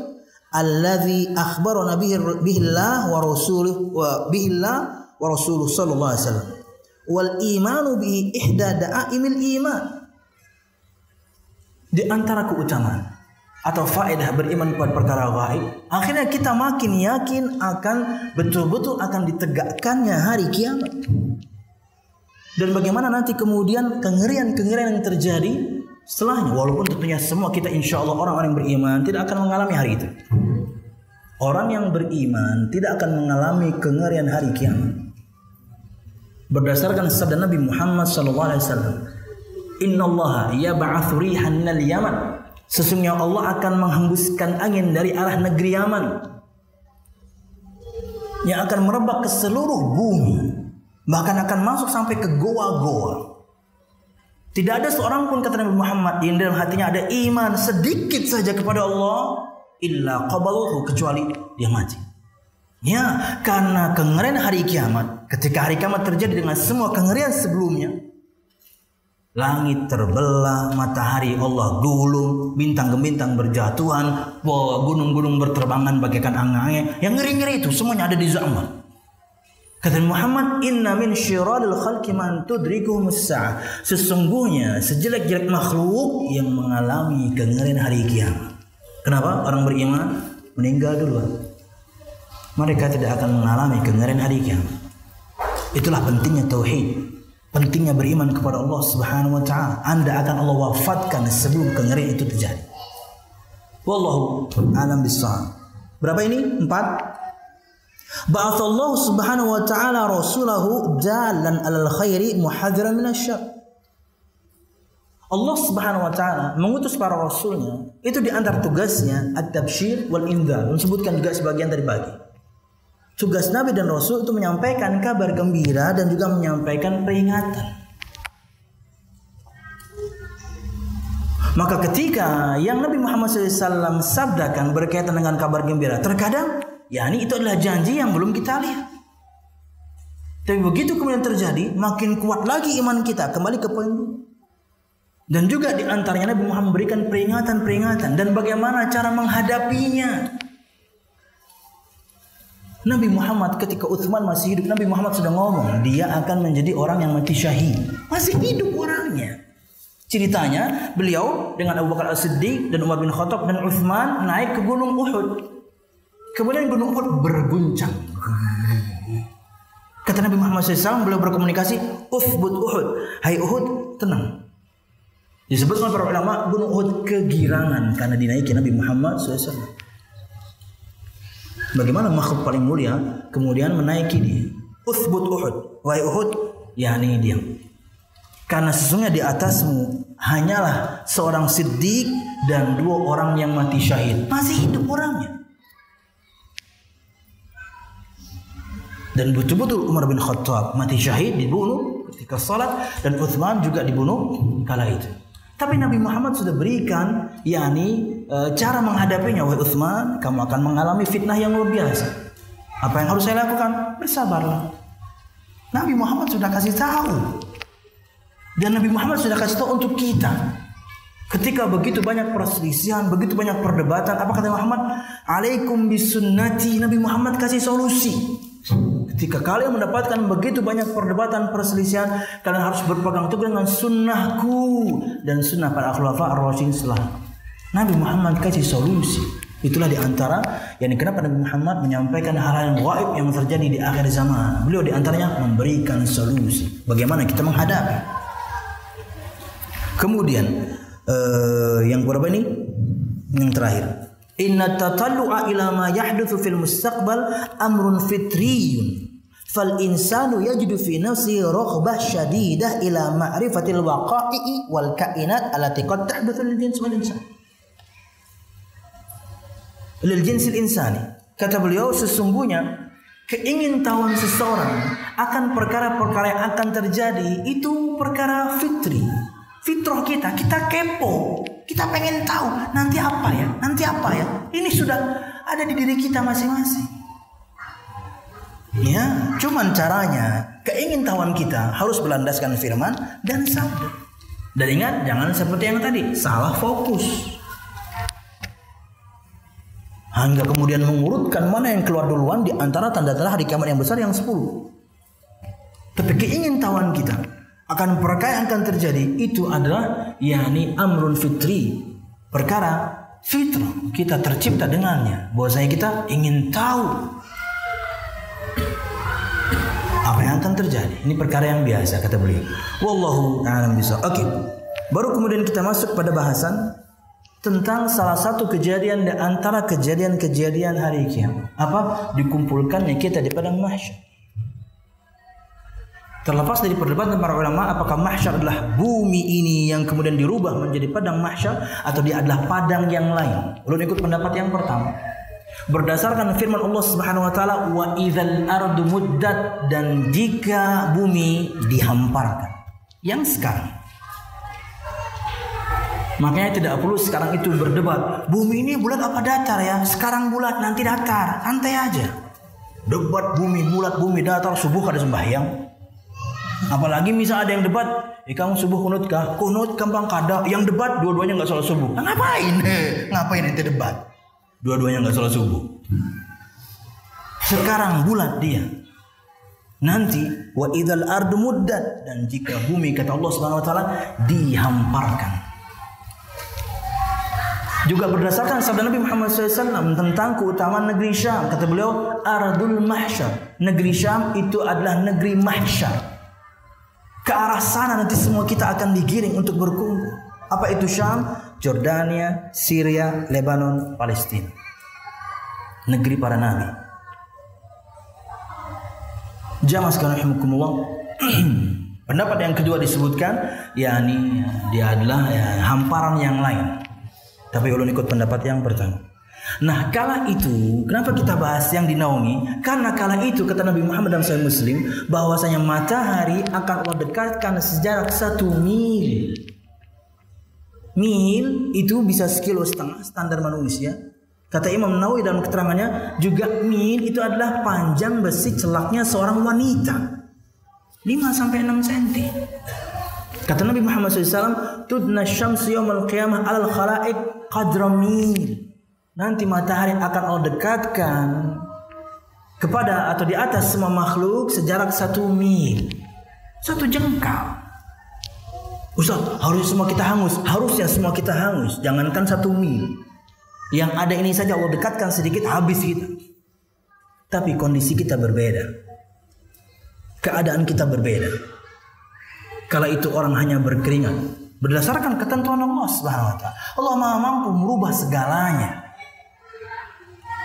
alladhi akhbarana bihi Allah wa rasuluhu sallallahu alaihi wasallam wal imanu bihi ihda da'aimil iman. Di antara keutamaan atau faedah beriman pada perkara gaib, akhirnya kita makin yakin akan betul-betul akan ditegakkannya hari kiamat. Dan bagaimana nanti kemudian kengerian-kengerian yang terjadi setelahnya. Walaupun tentunya semua kita insya Allah orang-orang yang beriman tidak akan mengalami hari itu. Orang yang beriman tidak akan mengalami kengerian hari kiamat. Berdasarkan sabda Nabi Muhammad SAW, Inna Allah yab'athu rihan minal Yaman. Sesungguhnya Allah akan menghembuskan angin dari arah negeri Yaman yang akan merebak ke seluruh bumi, bahkan akan masuk sampai ke goa-goa. Tidak ada seorang pun, kata Nabi Muhammad, yang dalam hatinya ada iman sedikit saja kepada Allah, illa qabaluhu, kecuali dia mati. Ya, karena kengerian hari kiamat, ketika hari kiamat terjadi dengan semua kengerian sebelumnya, langit terbelah, matahari Allah gulung, bintang-bintang berjatuhan, gunung-gunung berterbangan bagaikan angin-angin. Yang ngeri-ngeri itu semuanya ada di zaman. Kata Muhammad, inna min syiralil khalqi man tudrikuhum as-sa'ah. Sesungguhnya sejelek-jelek makhluk yang mengalami kengerian hari kiamat. Kenapa? Orang beriman meninggal duluan. Mereka tidak akan mengalami kengerian hari kiamat. Itulah pentingnya tauhid. Pentingnya beriman kepada Allah Subhanahu wa taala. Anda akan Allah wafatkan sebelum kengerian itu terjadi. Wallahu a'lam bissawab. Berapa ini? 4. Ba'atsallahu Subhanahu wa taala rasulahu dalan 'alal khairi muhadziran minasyarr. Allah Subhanahu wa taala mengutus para rasulnya, itu di antara tugasnya at-tabsyir wal indzar. Disebutkan juga sebagian dari bagi. Tugas Nabi dan Rasul itu menyampaikan kabar gembira dan juga menyampaikan peringatan. Maka ketika yang Nabi Muhammad SAW sabdakan berkaitan dengan kabar gembira, terkadang yakni itu adalah janji yang belum kita lihat. Tapi begitu kemudian terjadi, makin kuat lagi iman kita, kembali ke poin dulu. Dan juga di antaranya Nabi Muhammad memberikan peringatan-peringatan dan bagaimana cara menghadapinya. Nabi Muhammad ketika Utsman masih hidup, Nabi Muhammad sudah ngomong dia akan menjadi orang yang mati syahid. Masih hidup orangnya. Ceritanya beliau dengan Abu Bakar As-Siddiq dan Umar bin Khattab dan Utsman naik ke gunung Uhud. Kemudian gunung Uhud berguncang. Kata Nabi Muhammad SAW, beliau berkomunikasi, Uthbut Uhud, hai Uhud, tenang. Disebutkan para ulama gunung Uhud kegirangan karena dinaiki Nabi Muhammad SAW. Bagaimana makhluk paling mulia kemudian menaiki dia? Uthbut Uhud, wahai Uhud, yakni diam. Karena sesungguhnya di atasmu hanyalah seorang siddiq dan 2 orang yang mati syahid. Masih hidup orangnya. Dan betul-betul Umar bin Khattab mati syahid, dibunuh ketika salat, dan Utsman juga dibunuh kala itu. Tapi Nabi Muhammad sudah berikan yakni cara menghadapinya. Wahai Utsman, kamu akan mengalami fitnah yang luar biasa. Apa yang harus saya lakukan? Bersabarlah. Nabi Muhammad sudah kasih tahu. Dan Nabi Muhammad sudah kasih tahu untuk kita. Ketika begitu banyak perselisihan, begitu banyak perdebatan, apa kata Muhammad? Alaikum bisunnati. Nabi Muhammad kasih solusi. Ketika kalian mendapatkan begitu banyak perdebatan, perselisihan, kalian harus berpegang teguh dengan sunnahku dan sunnah para khulafa ar-rasyidin setelah. Nabi Muhammad kasih solusi. Itulah diantara yang kenapa Nabi Muhammad menyampaikan hal-hal yang gaib yang terjadi di akhir zaman. Beliau diantaranya memberikan solusi bagaimana kita menghadapi. Kemudian yang berapa ini? Yang terakhir. Inna tatallu'a ila ma yahdutsu fil mustaqbal amrun fitriyun. Fal insanu yajidu fi nafsihi raghbah syadidah ila ma'rifatil waqa'i wal kainat allati qad tahdutsu lil jins wal insan. Lil jinsil insani. Kata beliau, sesungguhnya keingintahuan seseorang akan perkara-perkara yang akan terjadi itu perkara fitri. Fitrah kita kepo. Kita pengen tahu nanti apa ya? Ini sudah ada di diri kita masing-masing. Ya, cuman caranya keingintahuan kita harus berlandaskan firman dan sabda. Dan ingat, jangan seperti yang tadi, salah fokus. Hingga kemudian mengurutkan mana yang keluar duluan di antara tanda-tanda hari kiamat yang besar yang 10. Tapi keingintahuan kita akan perkara yang akan terjadi itu adalah yakni amrun fitri, perkara fitrah, kita tercipta dengannya. Bahwasanya kita ingin tahu apa yang akan terjadi. Ini perkara yang biasa kata beliau. Wallahu a'lam bishawab. Oke. Baru kemudian kita masuk pada bahasan tentang salah satu kejadian di antara kejadian-kejadian hari kiamat. Apa? Dikumpulkannya kita di padang mahsyar. Terlepas dari perdebatan para ulama apakah mahsyar adalah bumi ini yang kemudian dirubah menjadi padang mahsyar atau dia adalah padang yang lain. Ulun ikut pendapat yang pertama. Berdasarkan firman Allah Subhanahu wa taala, wa idzal ardu muddat, dan jika bumi dihamparkan. Yang sekarang. Makanya tidak perlu sekarang itu berdebat. Bumi ini bulat apa datar ya? Sekarang bulat, nanti datar. Santai aja. Debat bumi bulat, bumi datar, subuh kada sembahyang. Apalagi misal ada yang debat, kamu subuh kunut kah? Kunut kembang kada. Yang debat dua-duanya nggak sholat subuh. Nah, ngapain itu debat? Dua-duanya nggak sholat subuh. Sekarang bulat dia. Nanti wa idzal ardu muddat, dan jika bumi kata Allah Subhanahu wa taala dihamparkan. Juga berdasarkan sabda Nabi Muhammad SAW tentang keutamaan negeri Syam, kata beliau ardul mahsyar. Negeri Syam itu adalah negeri mahsyar. Ke arah sana nanti semua kita akan digiring untuk berkumpul. Apa itu Syam? Jordania, Syria, Lebanon, Palestina. Negeri para nabi. Jamaah sekalian rahimakumullah. Pendapat yang kedua disebutkan, yakni dia adalah hamparan yang lain. Tapi ulun ikut pendapat yang pertama. Nah, kala itu kenapa kita bahas yang dinaungi? Karena kala itu kata Nabi Muhammad dalam Sahih Muslim bahwasanya matahari akan Allah dekatkan sejarak 1 mil. Mil itu bisa 1,5 kilo standar manusia. Kata Imam Nawawi dalam keterangannya juga mil itu adalah panjang besi celaknya seorang wanita 5-6 cm. Kata Nabi Muhammad SAW, tudna syamsu yawmal qiyamah alal khala'iq qadra mil. Nanti matahari akan Allah dekatkan kepada atau di atas semua makhluk sejarak 1 mil, 1 jengkal. Ustaz, harus semua kita hangus. Harusnya semua kita hangus. Jangankan 1 mil. Yang ada ini saja Allah dekatkan sedikit, habis kita. Tapi kondisi kita berbeda. Keadaan kita berbeda. Kala itu orang hanya berkeringat berdasarkan ketentuan Allah Subhanahu wa taala. Allah Maha mampu merubah segalanya.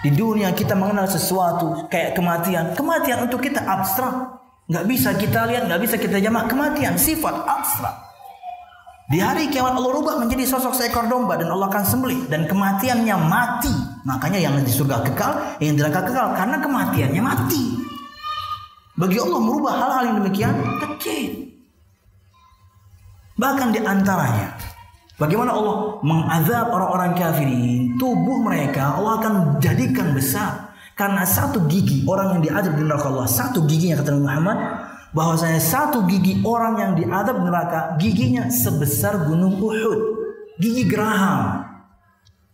Di dunia kita mengenal sesuatu kayak kematian. Kematian untuk kita abstrak. Nggak bisa kita lihat, nggak bisa kita jamak. Kematian sifat abstrak. Di hari kiamat Allah rubah menjadi sosok seekor domba dan Allah akan sembelih. Dan kematiannya mati. Makanya yang di surga kekal, yang di neraka kekal. Karena kematiannya mati. Bagi Allah merubah hal-hal yang demikian kecil. Bahkan di antaranya, bagaimana Allah mengazab orang-orang kafirin, tubuh mereka Allah akan jadikan besar. Karena 1 gigi orang yang diazab di neraka Allah, 1 giginya kata Nabi Muhammad, bahwasanya 1 gigi orang yang diazab di neraka, giginya sebesar gunung Uhud. Gigi geraham.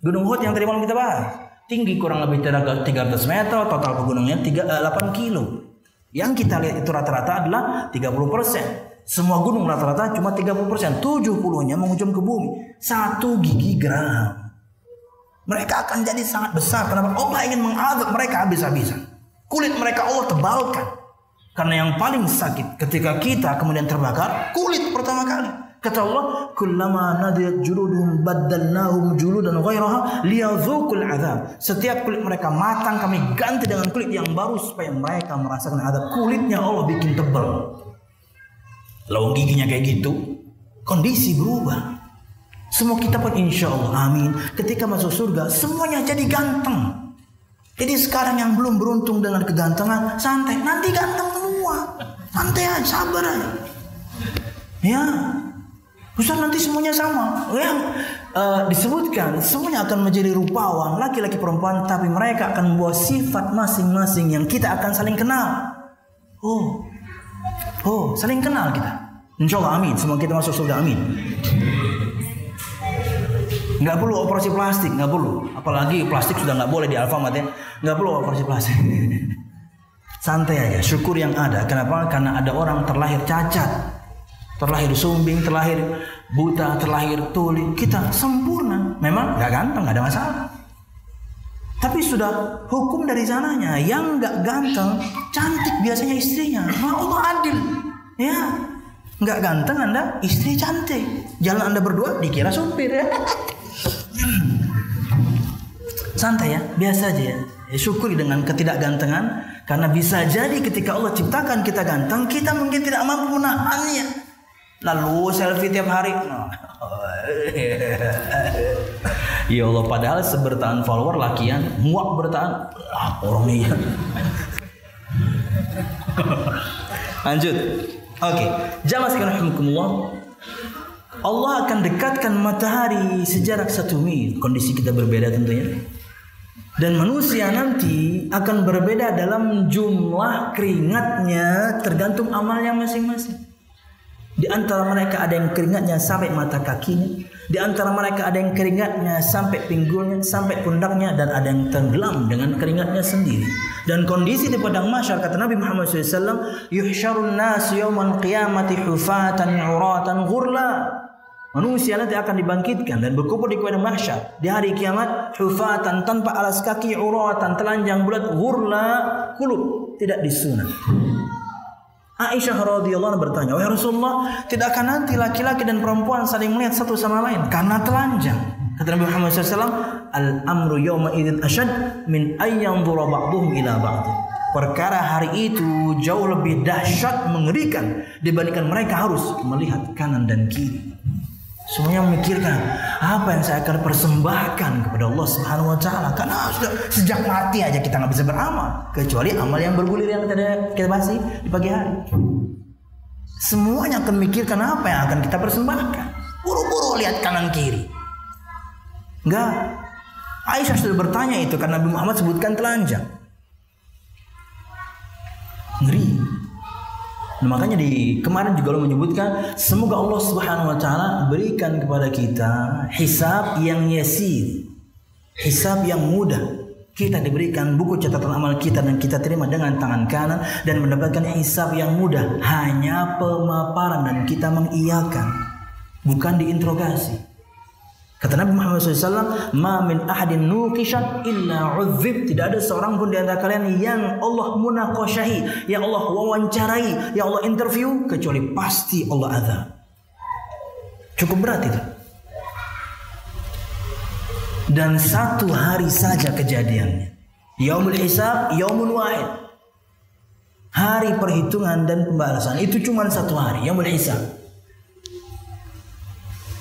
Gunung Uhud yang tadi malam kita bahas, tinggi kurang lebih 300 meter, total pegunungannya 8 kilo. Yang kita lihat itu rata-rata adalah 30%. Semua gunung rata-rata cuma 30%, 70-nya menghujam ke bumi. 1 gigi geraham. Mereka akan jadi sangat besar. Kenapa? Allah ingin mengazab mereka habis-habisan. Kulit mereka Allah tebalkan. Karena yang paling sakit ketika kita kemudian terbakar, kulit pertama kali. Kata Allah, kullama nadiyat juluduhum baddalnahum juludan ghairaha liyadzuqul azab. Setiap kulit mereka matang kami ganti dengan kulit yang baru supaya mereka merasakan azab. Kulitnya Allah bikin tebal. Lalu giginya kayak gitu, kondisi berubah. Semua kita pun insya Allah, amin. Ketika masuk surga, semuanya jadi ganteng. Jadi sekarang yang belum beruntung dengan kegantengan, santai. Nanti ganteng semua. Santai aja, sabar aja. Ya. Ustaz, nanti semuanya sama. Yang disebutkan semuanya akan menjadi rupawan, laki-laki perempuan, tapi mereka akan membawa sifat masing-masing yang kita akan saling kenal. Saling kenal kita. Insyaallah, amin. Semoga kita masuk surga, amin. Nggak perlu operasi plastik, nggak perlu. Apalagi plastik sudah nggak boleh di Alfamart ya. Nggak perlu operasi plastik. Santai aja, syukur yang ada. Kenapa? Karena ada orang terlahir cacat, terlahir sumbing, terlahir buta, terlahir tuli. Kita sempurna. Memang nggak ganteng, nggak ada masalah. Tapi sudah hukum dari sananya. Yang nggak ganteng, cantik biasanya istrinya. Allah adil. Ya, nggak ganteng Anda, istri cantik. Jalan Anda berdua dikira supir ya. Santai ya, biasa aja ya. Syukuri dengan ketidakgantengan, karena bisa jadi ketika Allah ciptakan kita ganteng, kita mungkin tidak mampu menahannya. Lalu selfie tiap hari. Ya Allah, padahal sebertahan follower lakian, muak bertahan. Orang ini. Lanjut. Oke, jamaah sekalian rahimakumullah. Allah akan dekatkan matahari sejarak 1 mil. Kondisi kita berbeda tentunya. Dan manusia nanti akan berbeda dalam jumlah keringatnya, tergantung amalnya masing-masing. Di antara mereka ada yang keringatnya sampai mata kakinya, di antara mereka ada yang keringatnya sampai pinggulnya, sampai pundaknya, dan ada yang tenggelam dengan keringatnya sendiri. Dan kondisi di padang mahsyar, kata Nabi Muhammad SAW, yuhsyarun nas yawmal qiyamati hufatan uratan ghurla. Manusia nanti akan dibangkitkan dan berkumpul di padang mahsyar di hari kiamat, hufatan, tanpa alas kaki, uratan, telanjang bulat, ghurla, kulub, tidak disunat. Aisyah radhiyallahu anha bertanya, "Wahai Rasulullah, tidak akan nanti laki-laki dan perempuan saling melihat satu sama lain karena telanjang?" Kata Nabi Muhammad SAW, "Al-amru yawma idzin asyad min ayyanzura ba'dhum ila ba'd." Perkara hari itu jauh lebih dahsyat, mengerikan dibandingkan mereka harus melihat kanan dan kiri. Semuanya memikirkan apa yang saya akan persembahkan kepada Allah Subhanahu wa taala, karena sudah sejak mati aja kita nggak bisa beramal kecuali amal yang bergulir yang kita bahas di pagi hari. Semuanya akan memikirkan apa yang akan kita persembahkan. Buru-buru lihat kanan kiri. Enggak. Aisyah sudah bertanya itu karena Nabi Muhammad sebutkan telanjang. Ngeri. Nah, makanya di kemarin juga Allah menyebutkan semoga Allah Subhanahu wa taala berikan kepada kita hisab yang yasir, hisab yang mudah. Kita diberikan buku catatan amal kita dan kita terima dengan tangan kanan dan mendapatkan hisab yang mudah, hanya pemaparan dan kita mengiyakan, bukan diinterogasi. Kata Nabi Muhammad SAW, "Ma min ahadin nuqishan illa uzzib." Tidak ada seorang pun di antara kalian yang Allah munaqasyahi, yang Allah wawancarai, yang Allah interview, kecuali pasti Allah azab. Cukup berat itu. Dan 1 hari saja kejadiannya. Yaumul hisab, yaumun wahid. Hari perhitungan dan pembalasan itu cuma 1 hari, yaumul hisab.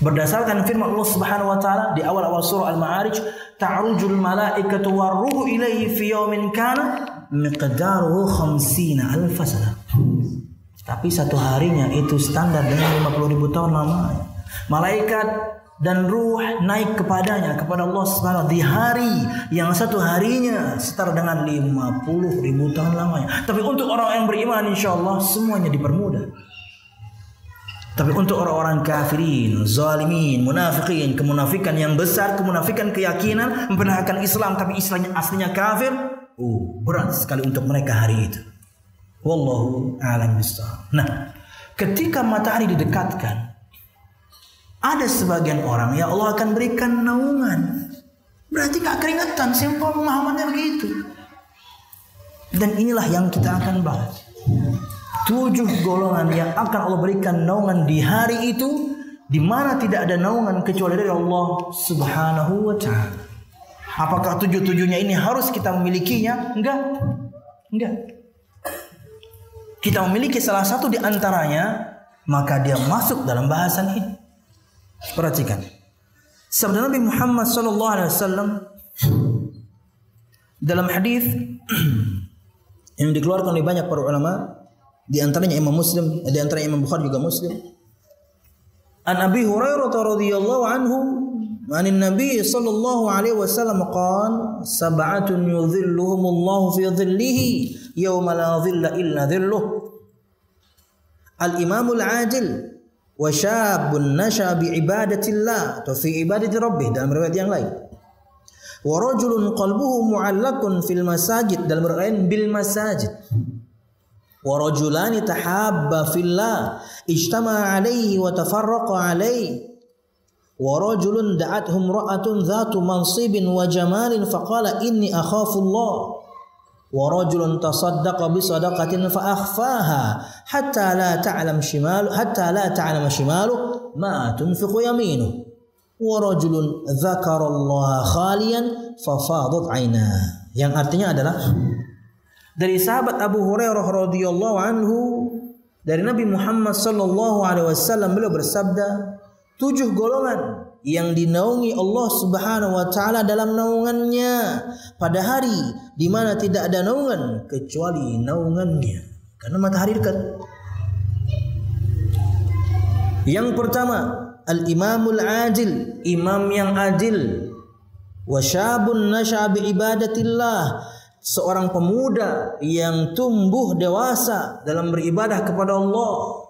Berdasarkan firman Allah Subhanahu wa taala di awal-awal surah Al-Ma'arij, ta'rujul malaikatu warruhu ilaihi fi yawmin kana miqdaruhu 50,000 sana. Tapi 1 harinya itu standar dengan 50.000 tahun lamanya. Malaikat dan ruh naik kepadanya, kepada Allah Subhanahu wa taala di hari yang 1 harinya setara dengan 50.000 tahun lamanya. Tapi untuk orang yang beriman insyaallah semuanya dipermudah. Tapi untuk orang-orang kafirin, zalimin, munafikin, kemunafikan yang besar, kemunafikan keyakinan, membenarkan Islam tapi Islamnya aslinya kafir, berat sekali untuk mereka hari itu. Wallahu a'lam bishawab. Nah, ketika matahari didekatkan, ada sebagian orang yang Allah akan berikan naungan. Berarti gak keringetan, simpel pemahamannya begitu. Dan inilah yang kita akan bahas. 7 golongan yang akan Allah berikan naungan di hari itu, di mana tidak ada naungan kecuali dari Allah Subhanahu wa taala. Apakah 7-7-nya ini harus kita memilikinya? Enggak. Kita memiliki salah satu di antaranya, maka dia masuk dalam bahasan ini. Perhatikan. Sabda Nabi Muhammad SAW dalam hadis yang dikeluarkan oleh banyak para ulama, di antaranya Imam Muslim, di antaranya Imam Bukhari juga Muslim. An Abi Hurairah radhiyallahu anhu an Nabi sallallahu alaihi wasallam qala sab'atun yudhilluhumullahu fi dhillihi yawma la dhilla illa dhilluh. Al-imamul adil wa syabun nasha bi ibadatillah atau fi ibadati rabbih dalam riwayat yang lain. Wa rajulun qalbuhu mu'allaqun fil masajid dalam riwayat bil masajid. Wa rajulani tahabba fillah ijtama'a alaihi wa tafarraqa alaihi. Wa rajulun da'athum ra'atun dhatu mansibin wa jamalin faqala inni akhafu Allah. Wa rajulun tasaddaqa bi sadaqatin fa akhfaha hatta la ta'lam shimalu ma tunfiqu yaminuhu. Wa rajulun dzakara Allah khaliyan fa fadat 'ainah. Yang artinya adalah dari sahabat Abu Hurairah radhiyallahu anhu dari Nabi Muhammad sallallahu alaihi wasallam beliau bersabda, 7 golongan yang dinaungi Allah Subhanahu wa taala dalam naungannya pada hari di mana tidak ada naungan kecuali naungannya karena matahari dekat. Yang pertama, al-imamul adil, imam yang adil. Wa syabun nasha bi ibadatillah, seorang pemuda yang tumbuh dewasa dalam beribadah kepada Allah.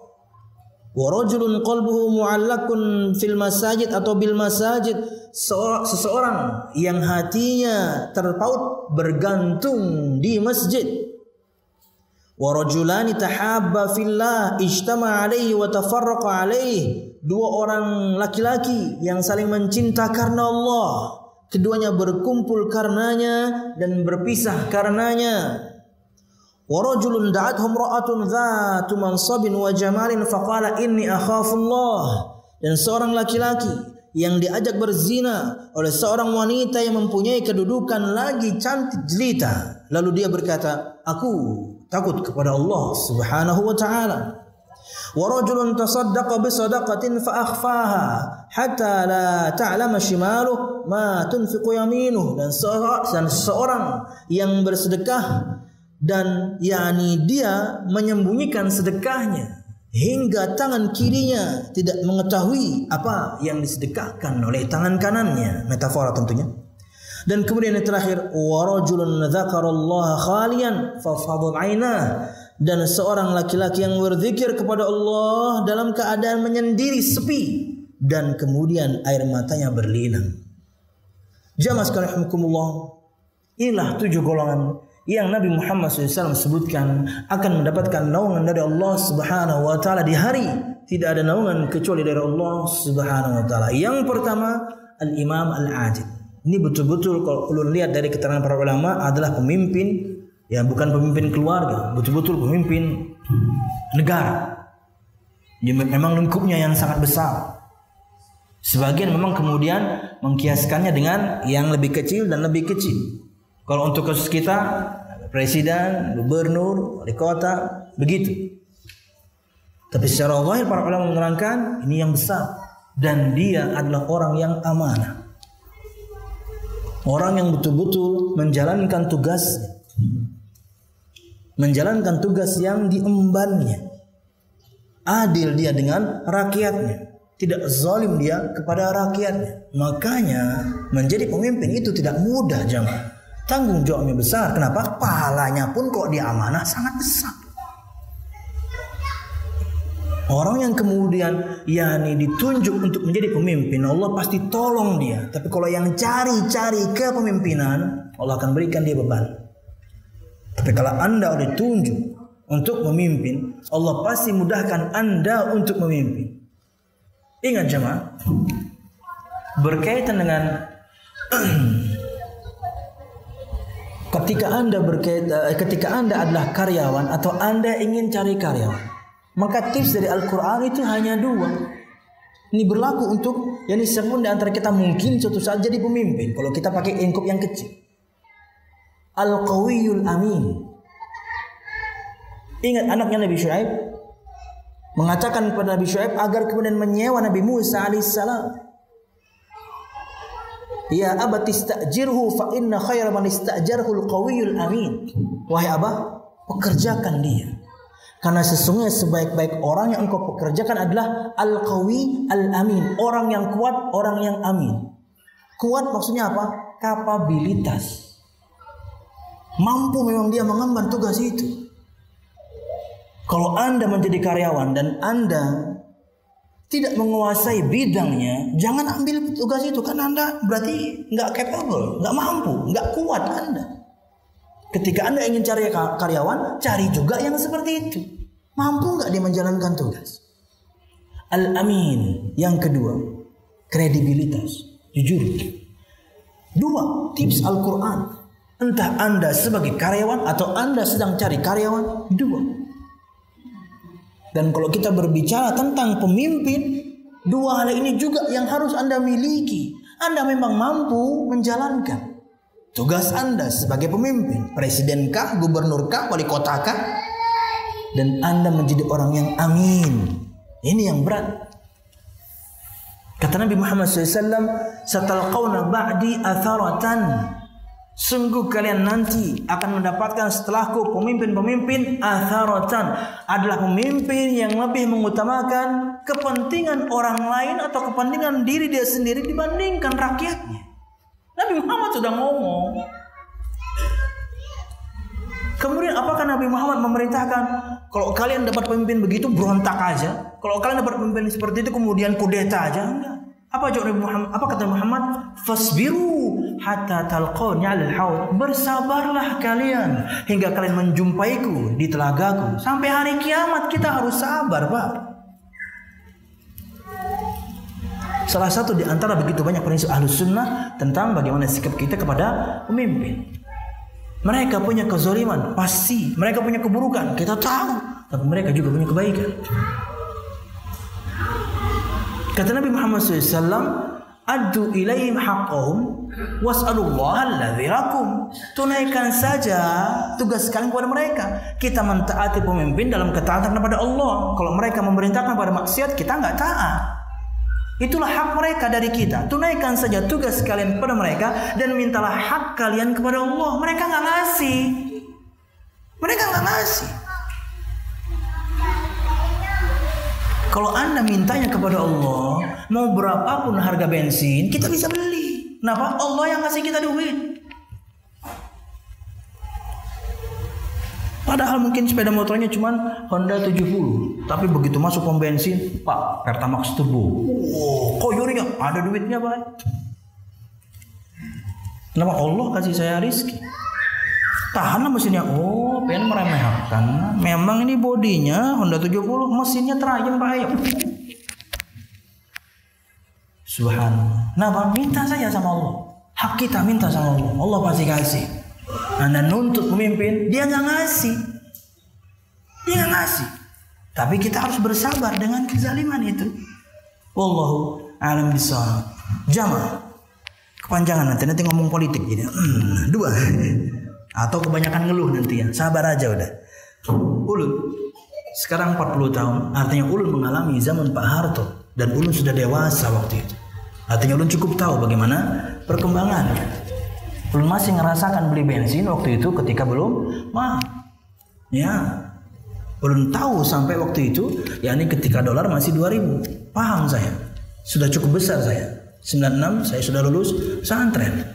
Wa rajulun qalbuhu mu'allaqun fil masajid atau bil masajid, seseorang yang hatinya terpaut bergantung di masjid. Wa rajulani tahabba fillah ijtama'a alaihi wa tafarraqa alaihi, 2 orang laki-laki yang saling mencinta karena Allah, keduanya berkumpul karenanya dan berpisah karenanya. Wa rajulun da'athum ra'atun dhatu mansabin wa jamalin faqala inni akhafullah, dan seorang laki-laki yang diajak berzina oleh seorang wanita yang mempunyai kedudukan lagi cantik jelita, lalu dia berkata, aku takut kepada Allah Subhanahu wa taala. Wa rajulun tasaddaqa bi sadaqatin fa akhfaha hatta la ta'lama shimaluhu ma tunfiqu yaminuhu, dan seorang yang bersedekah dan yakni dia menyembunyikan sedekahnya hingga tangan kirinya tidak mengetahui apa yang disedekahkan oleh tangan kanannya, metafora tentunya. Dan kemudian yang terakhir, wa rajulun dzakarallaha khaliyan fa fadhat 'ainah, dan seorang laki-laki yang berzikir kepada Allah dalam keadaan menyendiri sepi dan kemudian air matanya berlinang. Jamaah sekalian rahimakumullah, inilah 7 golongan yang Nabi Muhammad SAW sebutkan akan mendapatkan naungan dari Allah Subhanahu wa taala di hari tidak ada naungan kecuali dari Allah Subhanahu wa taala. Yang pertama, al-imam al-adil. Ini betul-betul kalau ulun lihat dari keterangan para ulama adalah pemimpin, ya bukan pemimpin keluarga, betul-betul pemimpin negara. Jadi memang lingkupnya yang sangat besar. Sebagian memang kemudian mengkiaskannya dengan yang lebih kecil dan lebih kecil. Kalau untuk kasus kita, presiden, gubernur, wali kota, begitu. Tapi secara zahir para ulama menerangkan ini yang besar, dan dia adalah orang yang amanah. Orang yang betul-betul menjalankan tugas yang diembannya. Adil dia dengan rakyatnya, tidak zalim dia kepada rakyatnya. Makanya menjadi pemimpin itu tidak mudah, jemaah. Tanggung jawabnya besar. Kenapa? Pahalanya pun kok dia amanah sangat besar. Orang yang kemudian ditunjuk untuk menjadi pemimpin, Allah pasti tolong dia. Tapi kalau yang cari-cari kepemimpinan, Allah akan berikan dia beban. Tapi kalau Anda ditunjuk untuk memimpin, Allah pasti mudahkan Anda untuk memimpin. Ingat jemaah, berkaitan dengan ketika Anda adalah karyawan atau Anda ingin cari karyawan, maka tips dari Al-Quran itu hanya 2. Ini berlaku untuk siapapun di antara kita mungkin suatu saat jadi pemimpin. Kalau kita pakai lingkup yang kecil, Al-Qawiyul Amin. Ingat anaknya Nabi Syuaib mengatakan kepada Nabi Syuaib agar kemudian menyewa Nabi Musa alaihissalam. Ya abati istajirhu fa inna khayra man istajarhul qawiyul amin. Wahai abah, pekerjakan dia, Karena sesungguhnya sebaik-baik orang yang engkau pekerjakan adalah al-qawi al-amin. Orang yang kuat, orang yang amin. Kuat maksudnya apa? Kapabilitas. Mampu memang dia mengemban tugas itu. Kalau Anda menjadi karyawan dan Anda tidak menguasai bidangnya, jangan ambil tugas itu. Karena Anda berarti nggak capable, nggak mampu, nggak kuat Anda. Ketika Anda ingin cari karyawan, cari juga yang seperti itu. Mampu nggak dia menjalankan tugas? Al-amin. Yang kedua, kredibilitas, jujur. Dua, tips Al-Quran. Entah Anda sebagai karyawan atau Anda sedang cari karyawan, dua. Dan kalau kita berbicara tentang pemimpin, dua hal ini juga yang harus Anda miliki. Anda memang mampu menjalankan tugas Anda sebagai pemimpin, presidenkah, gubernurkah, wali kotakah, dan Anda menjadi orang yang amin. Ini yang berat. Kata Nabi Muhammad SAW, "Satalqawna ba'di atharatan." Sungguh kalian nanti akan mendapatkan setelahku pemimpin-pemimpin atharatan, adalah pemimpin yang lebih mengutamakan kepentingan orang lain atau kepentingan diri dia sendiri dibandingkan rakyatnya. Nabi Muhammad sudah ngomong. Kemudian apakah Nabi Muhammad memerintahkan kalau kalian dapat pemimpin begitu berontak aja? Kalau kalian dapat pemimpin seperti itu kemudian kudeta aja? Enggak. Apa jawab Nabi Muhammad? Apa kata Muhammad? Fasbiru hatta talqawni 'alal haud. Bersabarlah kalian hingga kalian menjumpaiku di telagaku. Sampai hari kiamat kita harus sabar, Pak. Salah satu di antara begitu banyak prinsip Ahlus Sunnah tentang bagaimana sikap kita kepada pemimpin. Mereka punya kezaliman, pasti. Mereka punya keburukan, kita tahu. Tapi mereka juga punya kebaikan. Kata Nabi Muhammad SAW, "Addu ilaihim haqqahum was'alullaha alladzi lakum." Tunaikan saja tugas kalian kepada mereka. Kita mentaati pemimpin dalam ketaatan kepada Allah. Kalau mereka memerintahkan pada maksiat, kita nggak taat. Itulah hak mereka dari kita. Tunaikan saja tugas kalian kepada mereka dan mintalah hak kalian kepada Allah. Mereka nggak ngasih. Mereka nggak ngasih. Kalau Anda mintanya kepada Allah, mau berapapun harga bensin, kita bisa beli. Kenapa? Allah yang ngasih kita duit. Padahal mungkin sepeda motornya cuma Honda 70, tapi begitu masuk pom bensin, Pak, Pertamax Turbo. Oh, kok yurinya ada duitnya, Pak. Kenapa Allah kasih saya rezeki? Tahanlah mesinnya. Oh, pengen meremehkan. Memang ini bodinya Honda 70, mesinnya terayam, Pak. Ayo. Subhanallah. Nah, minta saja sama Allah. Hak kita minta sama Allah. Allah pasti kasih. Anda nuntut pemimpin, dia nggak ngasih. Dia nggak ngasih. Tapi kita harus bersabar dengan kezaliman itu. Wallahu a'lam bishawab. Jamaah. Kepanjangan nanti ngomong politik jadi. Dua. Atau kebanyakan ngeluh nanti ya. Sabar aja udah. Ulun sekarang 40 tahun. Artinya Ulun mengalami zaman Pak Harto. Dan Ulun sudah dewasa waktu itu. Artinya Ulun cukup tahu bagaimana perkembangannya. Ulun masih ngerasakan beli bensin waktu itu ketika belum mahal. Ya. Ulun tahu sampai waktu itu, yakni ketika dolar masih 2000. Paham saya. Sudah cukup besar saya. 96 saya sudah lulus pesantren.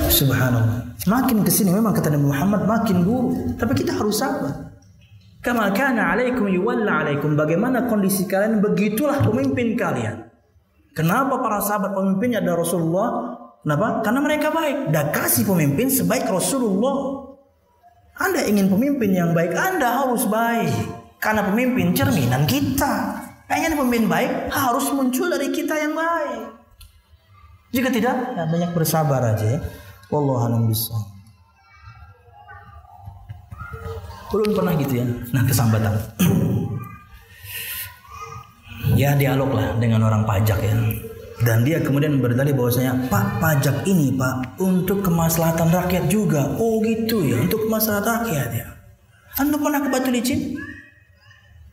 Subhanallah. Makin kesini memang kata Nabi Muhammad makin buruk. Tapi kita harus sabar. Kama kana alaikum yuwalla alaikum. Bagaimana kondisi kalian, begitulah pemimpin kalian. Kenapa para sahabat pemimpinnya ada Rasulullah? Kenapa? Karena mereka baik. Dan kasih pemimpin sebaik Rasulullah. Anda ingin pemimpin yang baik, Anda harus baik. Karena pemimpin cerminan kita. Pengen pemimpin baik, harus muncul dari kita yang baik. Jika tidak, ya banyak bersabar aja ya. Wallahu a'lam bishawab. Ulun pernah gitu ya. Nah, kesambatan. Ya dialog lah dengan orang pajak ya. Dan dia kemudian berdalih bahwasanya, Pak, pajak ini Pak untuk kemaslahatan rakyat juga. Oh gitu ya, untuk kemaslahatan rakyat ya. Antum pernah ke Batu Licin?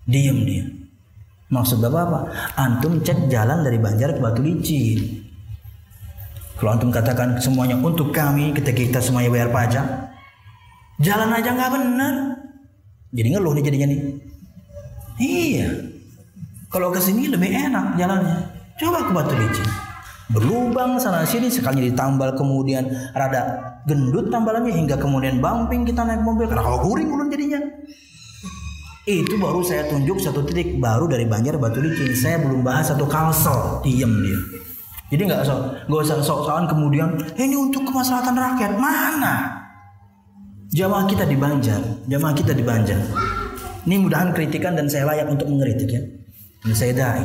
Diam dia. Maksud Bapak apa? Antum cek jalan dari Banjar ke Batu Licin. Kalau antum katakan semuanya untuk kami, ketika kita semuanya bayar pajak, jalan aja nggak benar. Jadi ngeluh nih jadinya nih. Iya. Kalau ke sini lebih enak jalannya. Coba ke Batu Licin. Berlubang sana sini, sekalinya ditambal, kemudian rada gendut tambalannya hingga kemudian bumping kita naik mobil karena kalau kuring ulun jadinya. Itu baru saya tunjuk satu titik baru dari Banjar Batu Licin. Saya belum bahas satu Kalsel, diem dia. Jadi nggak usah sok-sokan kemudian ini untuk kemaslahatan rakyat. Mana? Jamaah kita di Banjar. Ini mudahan kritikan dan saya layak untuk mengkritik ya. Dan saya dai.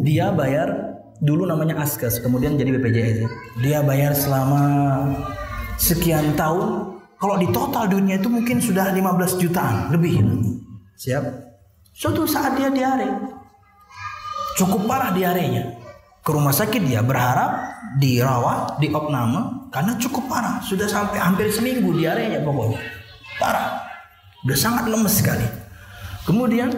Dia bayar dulu namanya Askes, kemudian jadi BPJS ya. Dia bayar selama sekian tahun. Kalau di total dunia itu mungkin sudah 15 jutaan lebih. Siap? Suatu saat dia diare. Cukup parah diarenya. Ke rumah sakit dia berharap dirawat, diopname karena cukup parah. Sudah sampai hampir seminggu diarenya pokoknya. Parah. Udah sangat lemes sekali. Kemudian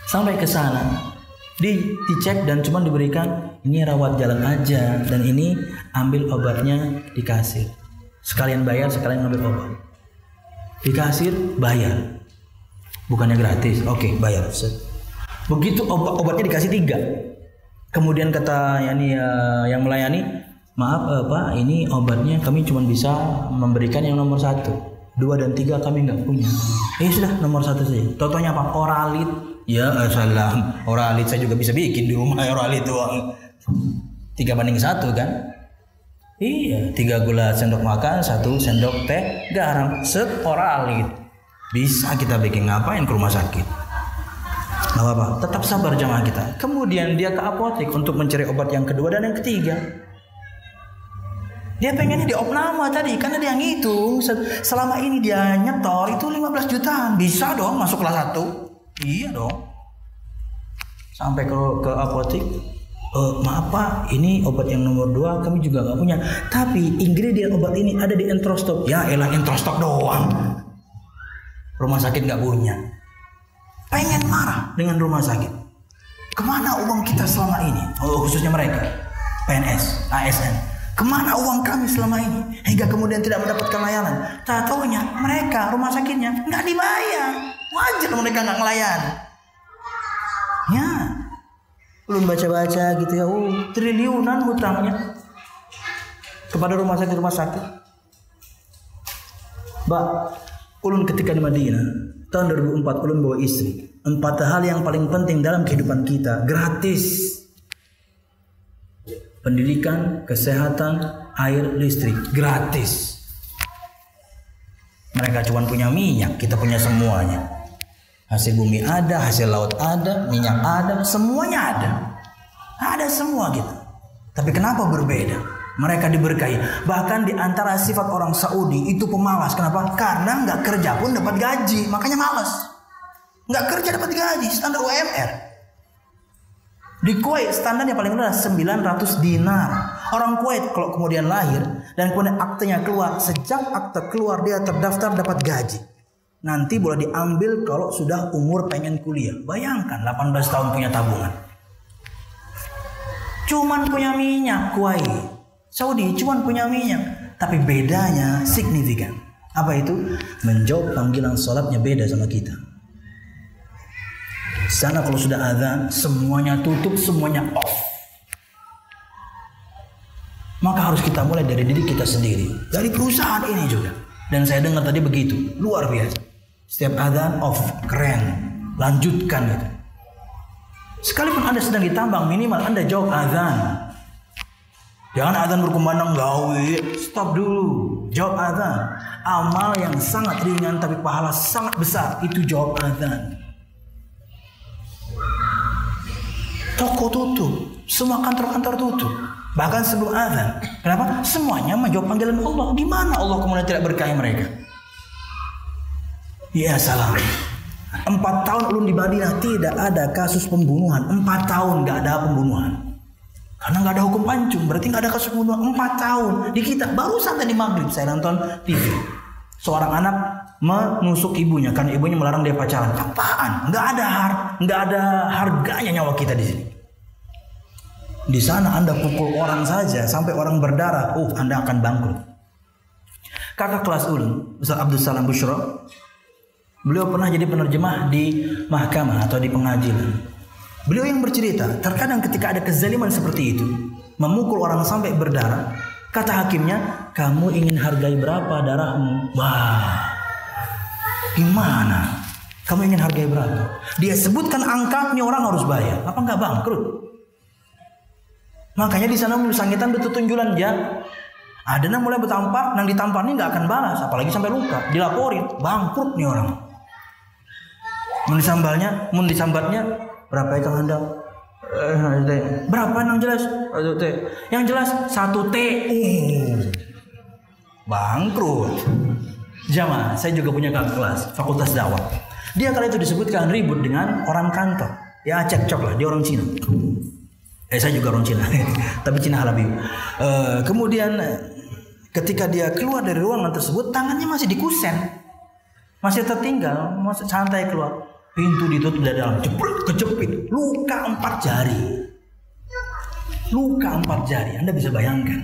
sampai ke sana dicek dan cuma diberikan ini rawat jalan aja dan ini ambil obatnya di kasir. Sekalian bayar, sekalian ngambil obat. Di kasir bayar. Bukannya gratis. Oke, bayar. Begitu obatnya dikasih 3. Kemudian kata yang melayani, maaf Pak, ini obatnya kami cuma bisa memberikan yang nomor 1. 2 dan 3 kami nggak punya. Sudah nomor 1 saja. Totonya apa? Oralit. Ya salam. Oralit saya juga bisa bikin di rumah oralit doang. 3:1 kan? Iya, 3 gula sendok makan, 1 sendok teh garam, oralit. Bisa kita bikin, ngapain ke rumah sakit? Gak apa-apa, tetap sabar jamaah kita. Kemudian dia ke apotek untuk mencari obat yang kedua dan yang ketiga. Dia pengennya diopname tadi, karena dia ngitung selama ini dia nyetor itu 15 jutaan. Bisa dong masuk kelas 1. Iya dong. Sampai ke apotek. Maaf Pak, ini obat yang nomor 2 kami juga gak punya. Tapi ingredient obat ini ada di Entrostok. Ya elah, Entrostok doang. Rumah sakit gak punya. Pengen marah dengan rumah sakit. Kemana uang kita selama ini? Khususnya mereka PNS, ASN. Kemana uang kami selama ini? Hingga kemudian tidak mendapatkan layanan. Tak taunya mereka, rumah sakitnya gak dibayar. Wajar mereka gak ngelayani. Ya, belum baca-baca gitu ya, triliunan hutangnya kepada rumah sakit. Mbak, ulun ketika di Madinah tahun 2004 ulun bawa istri. 4 hal yang paling penting dalam kehidupan kita gratis: pendidikan, kesehatan, air, listrik, gratis. Mereka cuma punya minyak, kita punya semuanya. Hasil bumi ada, hasil laut ada, minyak ada, semuanya ada. Ada semua gitu. Tapi kenapa berbeda? Mereka diberkahi. Bahkan di antara sifat orang Saudi itu pemalas. Kenapa? Karena nggak kerja pun dapat gaji, makanya malas. Nggak kerja dapat gaji, standar UMR. Di Kuwait standarnya paling rendah 900 dinar. Orang Kuwait kalau kemudian lahir dan kemudian aktenya keluar, sejak akte keluar dia terdaftar dapat gaji. Nanti boleh diambil kalau sudah umur pengen kuliah. Bayangkan 18 tahun punya tabungan. Cuman punya minyak Kuwait. Saudi cuman punya minyak. Tapi bedanya signifikan. Apa itu? Menjawab panggilan sholatnya beda sama kita. Sana kalau sudah azan semuanya tutup, semuanya off. Maka harus kita mulai dari diri kita sendiri. Dari perusahaan ini juga. Dan saya dengar tadi begitu. Luar biasa. Setiap azan off, keren, lanjutkan gitu. Sekalipun Anda sedang ditambang, minimal Anda jawab azan. Jangan azan berkumandang gawe, stop dulu, jawab azan. Amal yang sangat ringan tapi pahala sangat besar itu jawab azan. Toko tutup, semua kantor-kantor tutup, bahkan sebelum azan. Kenapa? Semuanya menjawab panggilan Allah. Gimana Allah kemudian tidak berkahi mereka? Ya salam. 4 tahun ulun di Madinah tidak ada kasus pembunuhan. 4 tahun nggak ada pembunuhan. Karena nggak ada hukum pancung, berarti nggak ada kasus pembunuhan. 4 tahun di kita. Baru tadi maghrib saya nonton TV. Seorang anak menusuk ibunya karena ibunya melarang dia pacaran. Apaan? Nggak ada harganya nyawa kita di sini. Di sana Anda pukul orang saja sampai orang berdarah, Anda akan bangkrut. Kakak kelas ulun, Ustaz Abdul Salam Bushra, Beliau pernah jadi penerjemah di mahkamah atau di pengadilan. Beliau yang bercerita, terkadang ketika ada kezaliman seperti itu, memukul orang sampai berdarah, kata hakimnya, kamu ingin hargai berapa darahmu? Wah, gimana? Kamu ingin hargai berapa? Dia sebutkan angkanya, orang harus bayar. Apa nggak bangkrut? Makanya di sana sangitan betul tunjulan ya. Ada yang mulai bertampar, nang ditampar ini nggak akan balas, apalagi sampai luka, dilaporin, bangkrut nih orang. Mun disambatnya berapa ya Kang Handal? Berapa nang jelas? Yang jelas 1 T. Bangkrut. Jamaah, saya juga punya kakak kelas Fakultas Dakwah. Dia kali itu disebutkan ribut dengan orang kantor. Ya cekcok lah, dia orang Cina. Saya juga orang Cina, tapi Cina Halabi. Kemudian ketika dia keluar dari ruangan tersebut, tangannya masih dikusen, masih tertinggal, masih santai keluar. Pintu ditutup dari dalam, kejepit, luka 4 jari. Luka 4 jari, Anda bisa bayangkan.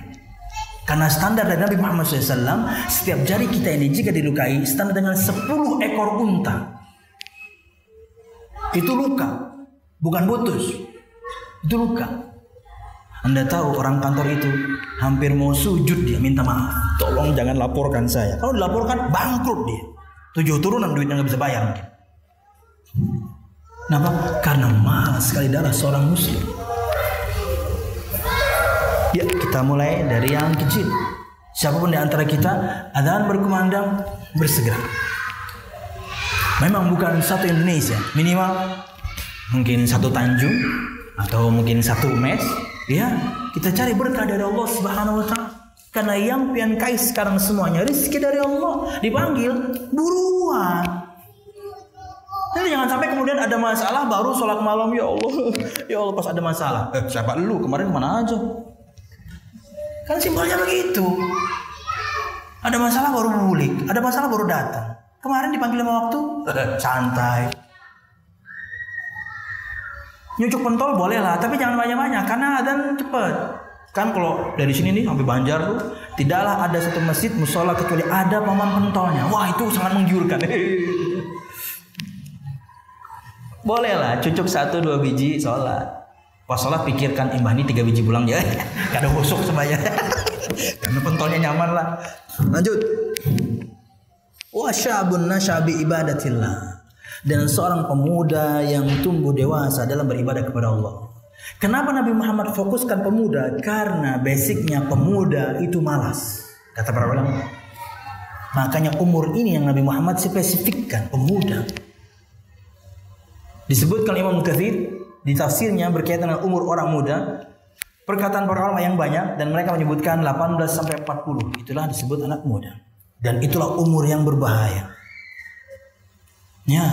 Karena standar dari Nabi Muhammad SAW, setiap jari kita ini jika dilukai, standar dengan 10 ekor unta. Itu luka, bukan putus. Itu luka. Anda tahu orang kantor itu hampir mau sujud dia minta maaf. Tolong jangan laporkan saya. Kalau dilaporkan bangkrut dia. 7 turunan duitnya nggak bisa bayar mungkin. Kenapa? Karena mahal sekali darah seorang muslim. Ya, kita mulai dari yang kecil. Siapapun di antara kita, adzan berkumandang, bersegera. Memang bukan satu Indonesia, minimal mungkin 1 Tanjung atau mungkin 1 mes. Ya, kita cari berkah dari Allah Subhanahu wa taala. Karena yang pian kais sekarang semuanya rezeki dari Allah. Dipanggil buruan. Jadi jangan sampai kemudian ada masalah baru sholat malam, ya Allah. Ya Allah, pas ada masalah. Siapa lu? Kemarin kemana aja? Kan simbolnya begitu. Ada masalah baru bulik, ada masalah baru datang. Kemarin dipanggil 5 waktu, santai. Nyucuk pentol boleh lah, tapi jangan banyak-banyak karena adzan cepet. Kan kalau dari sini nih sampai Banjar tuh, tidaklah ada satu masjid musola kecuali ada paman pentolnya. Wah, itu sangat menggiurkan. Boleh lah, cucuk 1-2 biji sholat. Pas sholat pikirkan imbah ini 3 biji pulang ya. Kada busuk semuanya. Karena pentolnya nyaman lah. Lanjut. Wa syabun nasyabi ibadatillah. Dan seorang pemuda yang tumbuh dewasa dalam beribadah kepada Allah. Kenapa Nabi Muhammad fokuskan pemuda? Karena basicnya pemuda itu malas. Kata para ulama. Makanya umur ini yang Nabi Muhammad spesifikkan, pemuda. Disebutkan Imam Katsir di tafsirnya berkaitan dengan umur orang muda. Perkataan para ulama yang banyak dan mereka menyebutkan 18 sampai 40. Itulah disebut anak muda. Dan itulah umur yang berbahaya. Ya.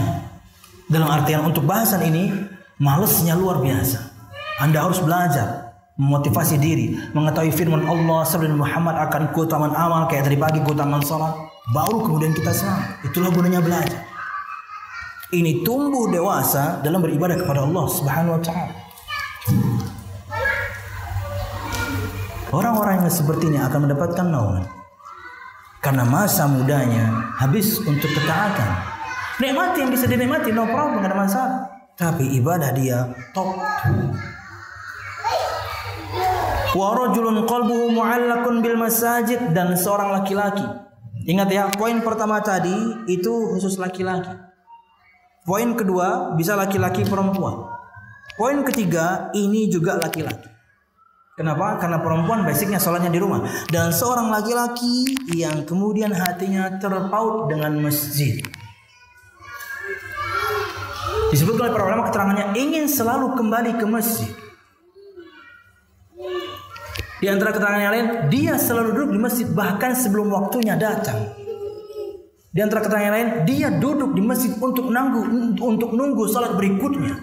Dalam artian untuk bahasan ini malesnya luar biasa. Anda harus belajar memotivasi diri, mengetahui firman Allah sabda Muhammad akan keutamaan amal kayak tadi pagi keutamaan salat, baru kemudian kita selamat. Itulah gunanya belajar. Ini tumbuh dewasa dalam beribadah kepada Allah Subhanahu wa taala. Orang-orang yang seperti ini akan mendapatkan naungan. Karena masa mudanya habis untuk ketaatan. Nikmati yang bisa dinikmati, no problem, enggak ada masalah. Tapi ibadah dia top. Wa rajulun qalbuhu mu'allaqun bil masajid, dan seorang laki-laki. Ingat ya, poin pertama tadi itu khusus laki-laki. Poin kedua bisa laki-laki perempuan. Poin ketiga ini juga laki-laki. Kenapa? Karena perempuan basicnya sholatnya di rumah. Dan seorang laki-laki yang kemudian hatinya terpaut dengan masjid. Disebutkan oleh para ulama keterangannya ingin selalu kembali ke masjid. Di antara keterangan yang lain, dia selalu duduk di masjid bahkan sebelum waktunya datang. Di antara keterangan yang lain, dia duduk di masjid untuk nunggu salat berikutnya.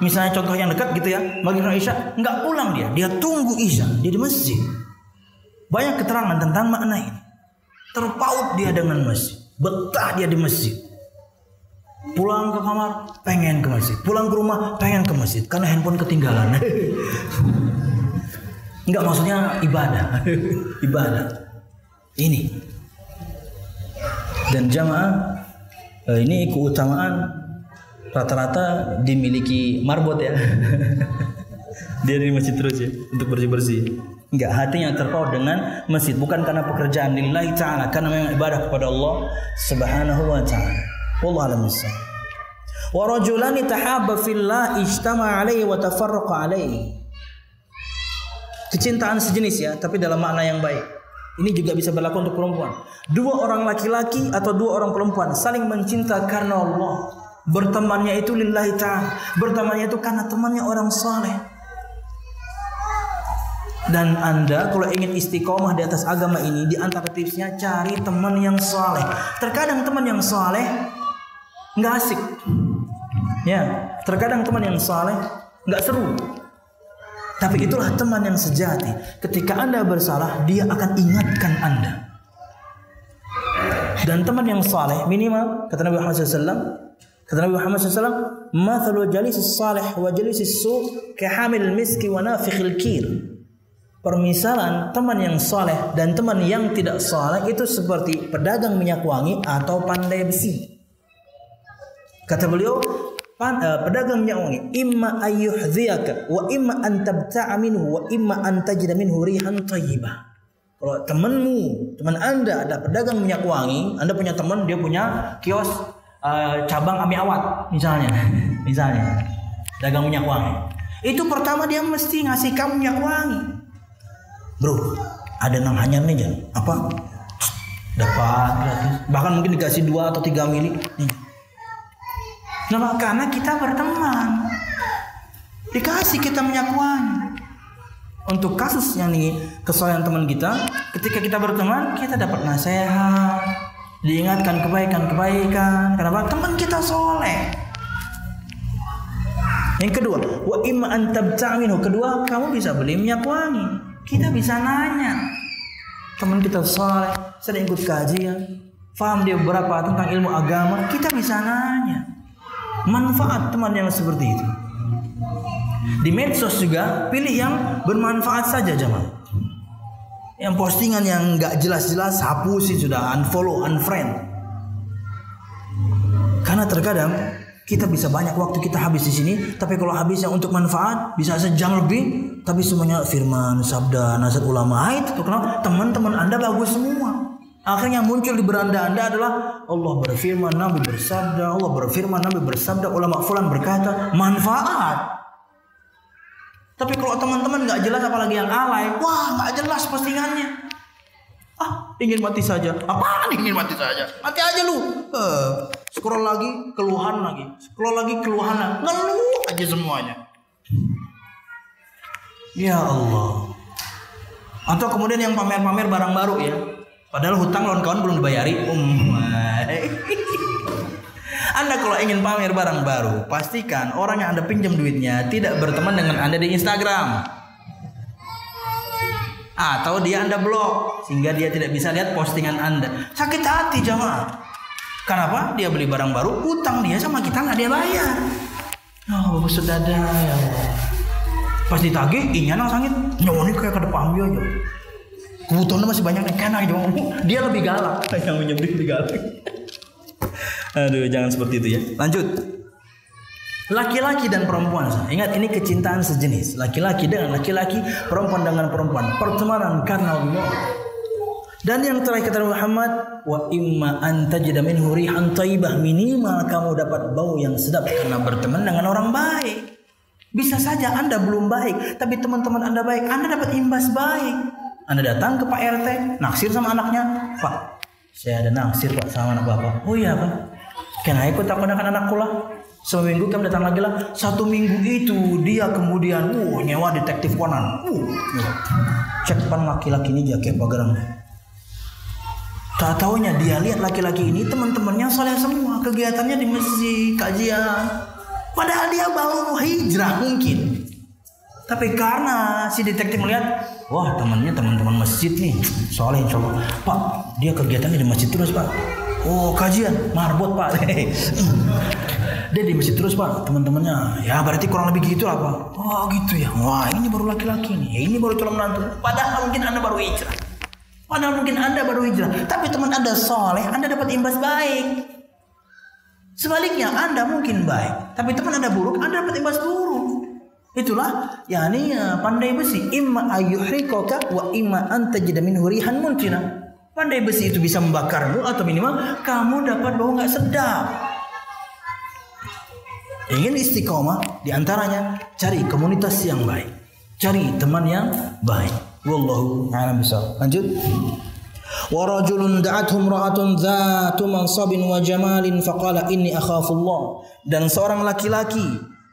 Misalnya contoh yang dekat gitu ya, maghrib dan isya, enggak pulang dia tunggu isya, dia di masjid. Banyak keterangan tentang makna ini. Terpaut dia dengan masjid, betah dia di masjid. Pulang ke kamar, pengen ke masjid. Pulang ke rumah, pengen ke masjid karena handphone ketinggalan. Enggak, maksudnya ibadah. Ibadah. Ini. Dan jamaah, Ini keutamaan rata-rata dimiliki marbot ya. Dia di masjid terus ya untuk bersih-bersih. Enggak, hatinya terpaut dengan masjid bukan karena pekerjaan lillahi ta'ala, karena memang ibadah kepada Allah Subhanahu wa ta'ala. Wallahu a'lam bissawab. Wa rajulani tahabba fillah ijtama'a alaihi wa tafarraqa alaihi. Kecintaan sejenis ya, tapi dalam makna yang baik. Ini juga bisa berlaku untuk perempuan. Dua orang laki-laki atau dua orang perempuan saling mencinta karena Allah. Bertemannya itu lillahi ta'ala. Bertemannya itu karena temannya orang saleh. Dan Anda kalau ingin istiqomah di atas agama ini, di antara tipsnya cari teman yang saleh. Terkadang teman yang saleh nggak asik. Ya, terkadang teman yang saleh nggak seru. Tapi itulah teman yang sejati. Ketika Anda bersalah, dia akan ingatkan Anda. Dan teman yang saleh minimal, kata Nabi Muhammad SAW, "Mathalu jalisis salih wa jalisis su' kahamil miski wa nafikhil kir." Permisalan teman yang saleh dan teman yang tidak saleh itu seperti pedagang minyak wangi atau pandai besi. Kata beliau, pedagang minyak wangi, imma ayyuhdhiyaka wa imma an tabta'a minhu wa imma an tajida minhu rihan thayyibah. Kalau teman Anda ada pedagang minyak wangi, Anda punya teman dia punya kios cabang Ami Awad misalnya dagang minyak wangi. Itu pertama dia mesti ngasih kamu minyak wangi. Bro, ada nang hanyar nih Jan. Apa? Dapat gratis. Bahkan mungkin dikasih 2 atau 3 mili. Nih. Nah, karena kita berteman. Dikasih kita minyak wangi. Untuk kasus yang ini kesalahan teman kita, ketika kita berteman, kita dapat nasihat, diingatkan kebaikan-kebaikan. Kenapa? Teman kita soleh. Yang kedua, wa imma an tabta'a minhu. Kedua, kamu bisa beli minyak wangi. Kita bisa nanya, teman kita saleh, sering ikut kajian, faham dia berapa tentang ilmu agama, kita bisa nanya. Manfaat teman yang seperti itu. Di medsos juga pilih yang bermanfaat saja jemaah. Yang postingan yang nggak jelas-jelas hapusin sudah, unfollow, unfriend. Karena terkadang kita bisa banyak waktu kita habis di sini, tapi kalau habisnya untuk manfaat bisa sejam lebih, tapi semuanya firman, sabda, nasihat ulama. Itu kenapa? Teman-teman Anda bagus semua. Akhirnya muncul di beranda Anda adalah Allah berfirman, Nabi bersabda, Allah berfirman, Nabi bersabda, ulama fulan berkata, manfaat. Tapi kalau teman-teman nggak jelas, apalagi yang alay, wah nggak jelas postingannya. Ingin mati saja. Apaan ingin mati saja? Mati aja lu. Scroll lagi, keluhan lagi. Scroll lagi, keluhan lagi. Ngeluh aja semuanya. Ya Allah. Atau kemudian yang pamer-pamer barang baru ya. Padahal hutang lawan kawan belum dibayari. Anda kalau ingin pamer barang baru, pastikan orang yang Anda pinjam duitnya tidak berteman dengan Anda di Instagram. Atau dia Anda blok sehingga dia tidak bisa lihat postingan Anda. Sakit hati jamaah. Kenapa? Dia beli barang baru, utang dia sama kita nggak dia bayar. Oh, sudah ada ya Allah. Pas ditagih, inya nang sangit. Nyoni kayak ke depan dia aja. Kebutuhannya masih banyak nih, kena aja. Dia lebih galak. Yang menyebut lebih galak. Aduh, jangan seperti itu ya. Lanjut. Laki-laki dan perempuan. Ingat, ini kecintaan sejenis. Laki-laki dengan laki-laki, perempuan dengan perempuan. Pertemanan karena Allah. Dan yang terakhir kata Muhammad, wa imma an tajida minhu rihan thayyibah, minimal kamu dapat bau yang sedap karena berteman dengan orang baik. Bisa saja Anda belum baik, tapi teman-teman Anda baik, Anda dapat imbas baik. Anda datang ke Pak RT, naksir sama anaknya, Pak, saya ada naksir Pak sama anak Bapak. Oh iya Pak, kena ikut aku dengan anakku lah. Seminggu kami datang lagi lah. 1 minggu itu dia kemudian nyewa detektif Conan. Cek pan laki-laki ini jaket pagarang. Tak taunya dia lihat laki-laki ini teman-temannya soleh semua, kegiatannya di masjid, kajian. Padahal dia baru hijrah mungkin. Tapi karena si detektif melihat, wah temannya teman-teman masjid nih, soleh insyaallah. Pak, dia kegiatannya di masjid terus Pak. Oh kajian, marbot Pak. Dia di masjid terus Pak, teman-temannya. Ya berarti kurang lebih gitu lah Pak. Oh gitu ya. Wah ini baru laki-laki nih. Ya, ini baru calon menantu. Padahal mungkin Anda baru hijrah. Tapi teman Anda soleh, Anda dapat imbas baik. Sebaliknya Anda mungkin baik, tapi teman Anda buruk, Anda dapat imbas buruk. Itulah pandai besi, imma ayyuhrikaka wa imma an tajida minhu rihan muntina. Pandai besi itu bisa membakarmu atau minimal kamu dapat bau enggak sedap. Ingin istiqomah, diantaranya cari komunitas yang baik, cari teman yang baik. Wallahu a'lam bishawab. Lanjut. Wa rajulun da'athu imra'atun dzatu mansabin wa jamalin faqala inni akhafullah. Dan seorang laki-laki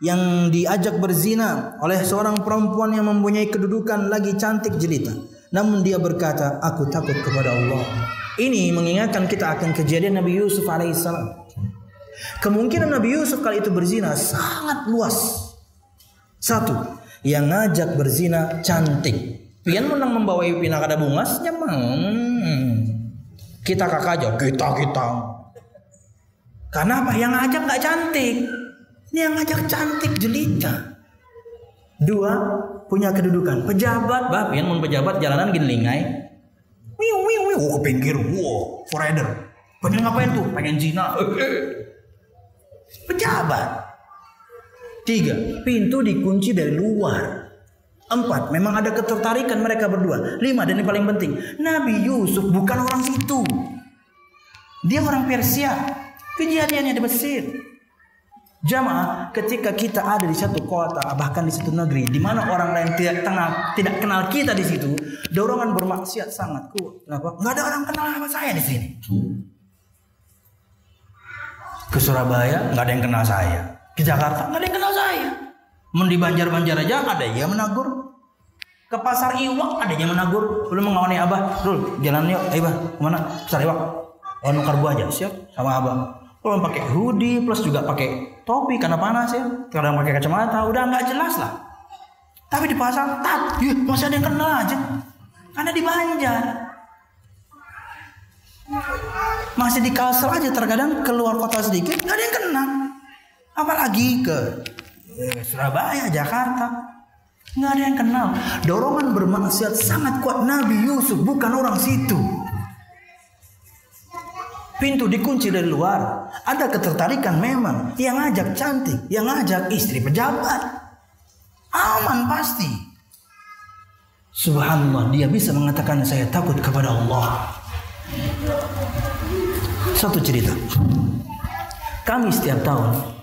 yang diajak berzina oleh seorang perempuan yang mempunyai kedudukan lagi cantik jelita, namun dia berkata, aku takut kepada Allah. Ini mengingatkan kita akan kejadian Nabi Yusuf alaihissalam. Kemungkinan Nabi Yusuf kali itu berzina sangat luas. Satu, yang ngajak berzina cantik. Pian menang membawa pina kada bungas nyamang. Kita kakak aja, kita. Karena apa? Yang ngajak nggak cantik. Ini yang ngajak cantik jelita. Dua, punya kedudukan pejabat. Bah, pian mun pejabat jalanan gini lingai. Wiu, ke pinggir, forader. Pengen ngapain tuh? Pengen zina. Pejabat. Tiga, pintu dikunci dari luar. Empat, memang ada ketertarikan mereka berdua. Lima, dan ini paling penting, Nabi Yusuf bukan orang situ. Dia orang Persia. Kejadiannya di Mesir. Jamaah, ketika kita ada di satu kota, bahkan di satu negeri, di mana orang lain tidak kenal kita di situ, dorongan bermaksiat sangat kuat. Kenapa? Nggak ada orang kenal sama saya di sini. Ke Surabaya nggak ada yang kenal saya. Ke Jakarta nggak ada yang kenal saya. Di Banjar aja ada yang menagur. Ke Pasar Iwak ada yang menagur. Belum mengawani Abah, Rul, jalan yuk, ayo Bah, kemana? Pasar Iwak. Oh, nukar buah aja, siap sama Abah. Belum pakai hoodie plus juga pakai topi karena panas ya. Kadang pakai kacamata, udah nggak jelas lah. Tapi di pasar, masih ada yang kenal aja. Karena di Banjar. Masih di Kalsel aja terkadang keluar kota sedikit nggak ada yang kenal. Apalagi ke Surabaya, Jakarta, nggak ada yang kenal. Dorongan bermaksiat sangat kuat. Nabi Yusuf bukan orang situ. Pintu dikunci dari luar. Ada ketertarikan memang. Yang ngajak cantik, yang ngajak istri pejabat, aman pasti. Subhanallah, dia bisa mengatakan saya takut kepada Allah. Satu cerita. Kami setiap tahun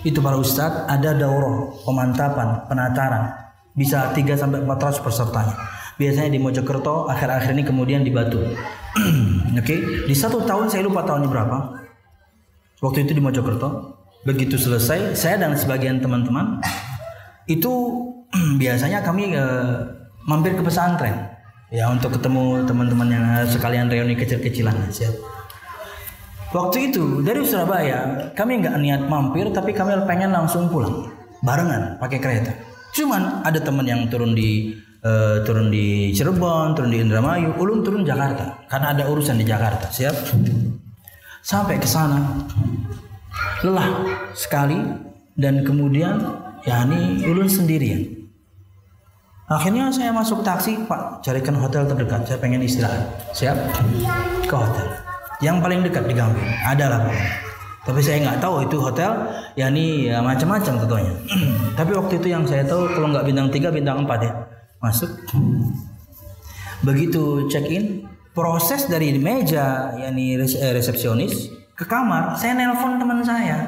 itu para ustadz ada daurah pemantapan, penataran, bisa 300-400 pesertanya. Biasanya di Mojokerto, akhir-akhir ini kemudian di Batu. Oke, di satu tahun saya lupa tahunnya berapa. Waktu itu di Mojokerto, begitu selesai, saya dan sebagian teman-teman itu biasanya kami mampir ke pesantren ya untuk ketemu teman-teman yang sekalian reuni kecil-kecilan. Siap. Waktu itu dari Surabaya kami nggak niat mampir, tapi kami pengen langsung pulang barengan pakai kereta. Cuman ada teman yang turun di Cirebon, turun di Indramayu, ulun turun Jakarta karena ada urusan di Jakarta. Siap. Sampai ke sana lelah sekali dan kemudian ulun sendirian. Akhirnya saya masuk taksi, Pak, carikan hotel terdekat, saya pengen istirahat. Siap. Ke hotel yang paling dekat di Gambir, adalah Pak. Tapi saya nggak tahu itu hotel, macam-macam tentunya. Tapi waktu itu yang saya tahu kalau nggak bintang 3, bintang 4 ya. Masuk. Begitu check in, proses dari meja resepsionis ke kamar, saya nelpon teman saya.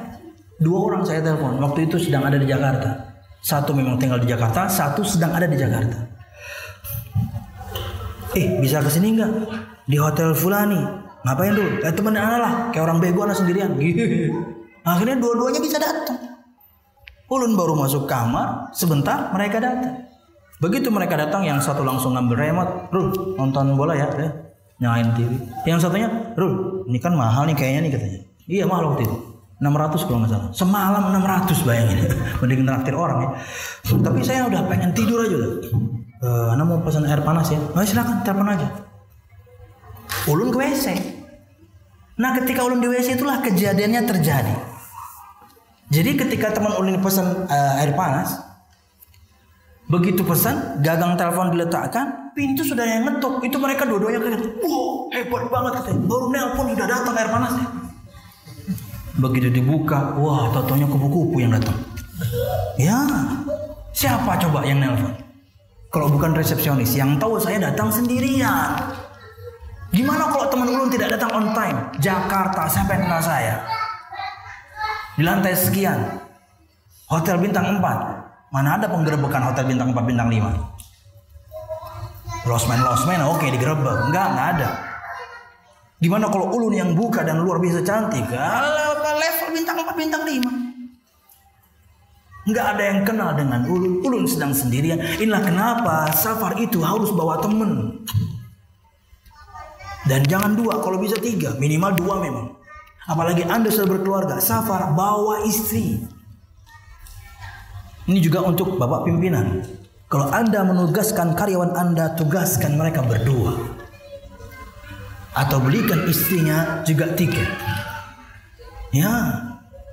2 orang saya telepon. Waktu itu sedang ada di Jakarta. Satu memang tinggal di Jakarta, satu sedang ada di Jakarta. Bisa kesini nggak? Di hotel Fulani. Ngapain dulu? Temen anak lah, kayak orang bego anak sendirian. Akhirnya dua-duanya bisa datang. Ulun baru masuk kamar, sebentar mereka datang. Begitu mereka datang, yang satu langsung ngambil remote, Rul, nonton bola ya, nyalain TV. Yang satunya, Rul, ini kan mahal nih kayaknya nih katanya. Iya mahal waktu itu, 600 kalau nggak salah. Semalam 600 bayangin, mending traktir orang ya. Tapi saya udah pengen tidur aja loh. Anak mau pesan air panas ya, silakan telepon aja. Ulun ke WC. Nah ketika ulun di WC itulah kejadiannya terjadi. Jadi ketika teman ulun pesan air panas, begitu pesan, gagang telepon diletakkan, pintu sudah yang ngetuk. Itu mereka dua-duanya kaget. Wow, hebat banget katanya. Baru nelpon sudah datang air panasnya. Begitu dibuka, wah, totonya kupu-kupu yang datang. Ya, siapa coba yang nelpon? Kalau bukan resepsionis, yang tahu saya datang sendirian. Gimana kalau teman ulun tidak datang on time? Jakarta, siapa yang kenal saya? Di lantai sekian, hotel bintang 4. Mana ada penggerebekan hotel bintang 4, bintang 5? Losmen, oke, digerebek. Enggak ada. Gimana kalau ulun yang buka dan luar biasa cantik? Kalau level bintang 4, bintang 5. Enggak ada yang kenal dengan ulun. Ulun sedang sendirian. Inilah kenapa safar itu harus bawa teman. Dan jangan 2, kalau bisa 3, minimal 2 memang. Apalagi Anda sudah berkeluarga, safar bawa istri. Ini juga untuk Bapak pimpinan. Kalau Anda menugaskan karyawan Anda, tugaskan mereka berdua. Atau belikan istrinya juga tiket. Ya,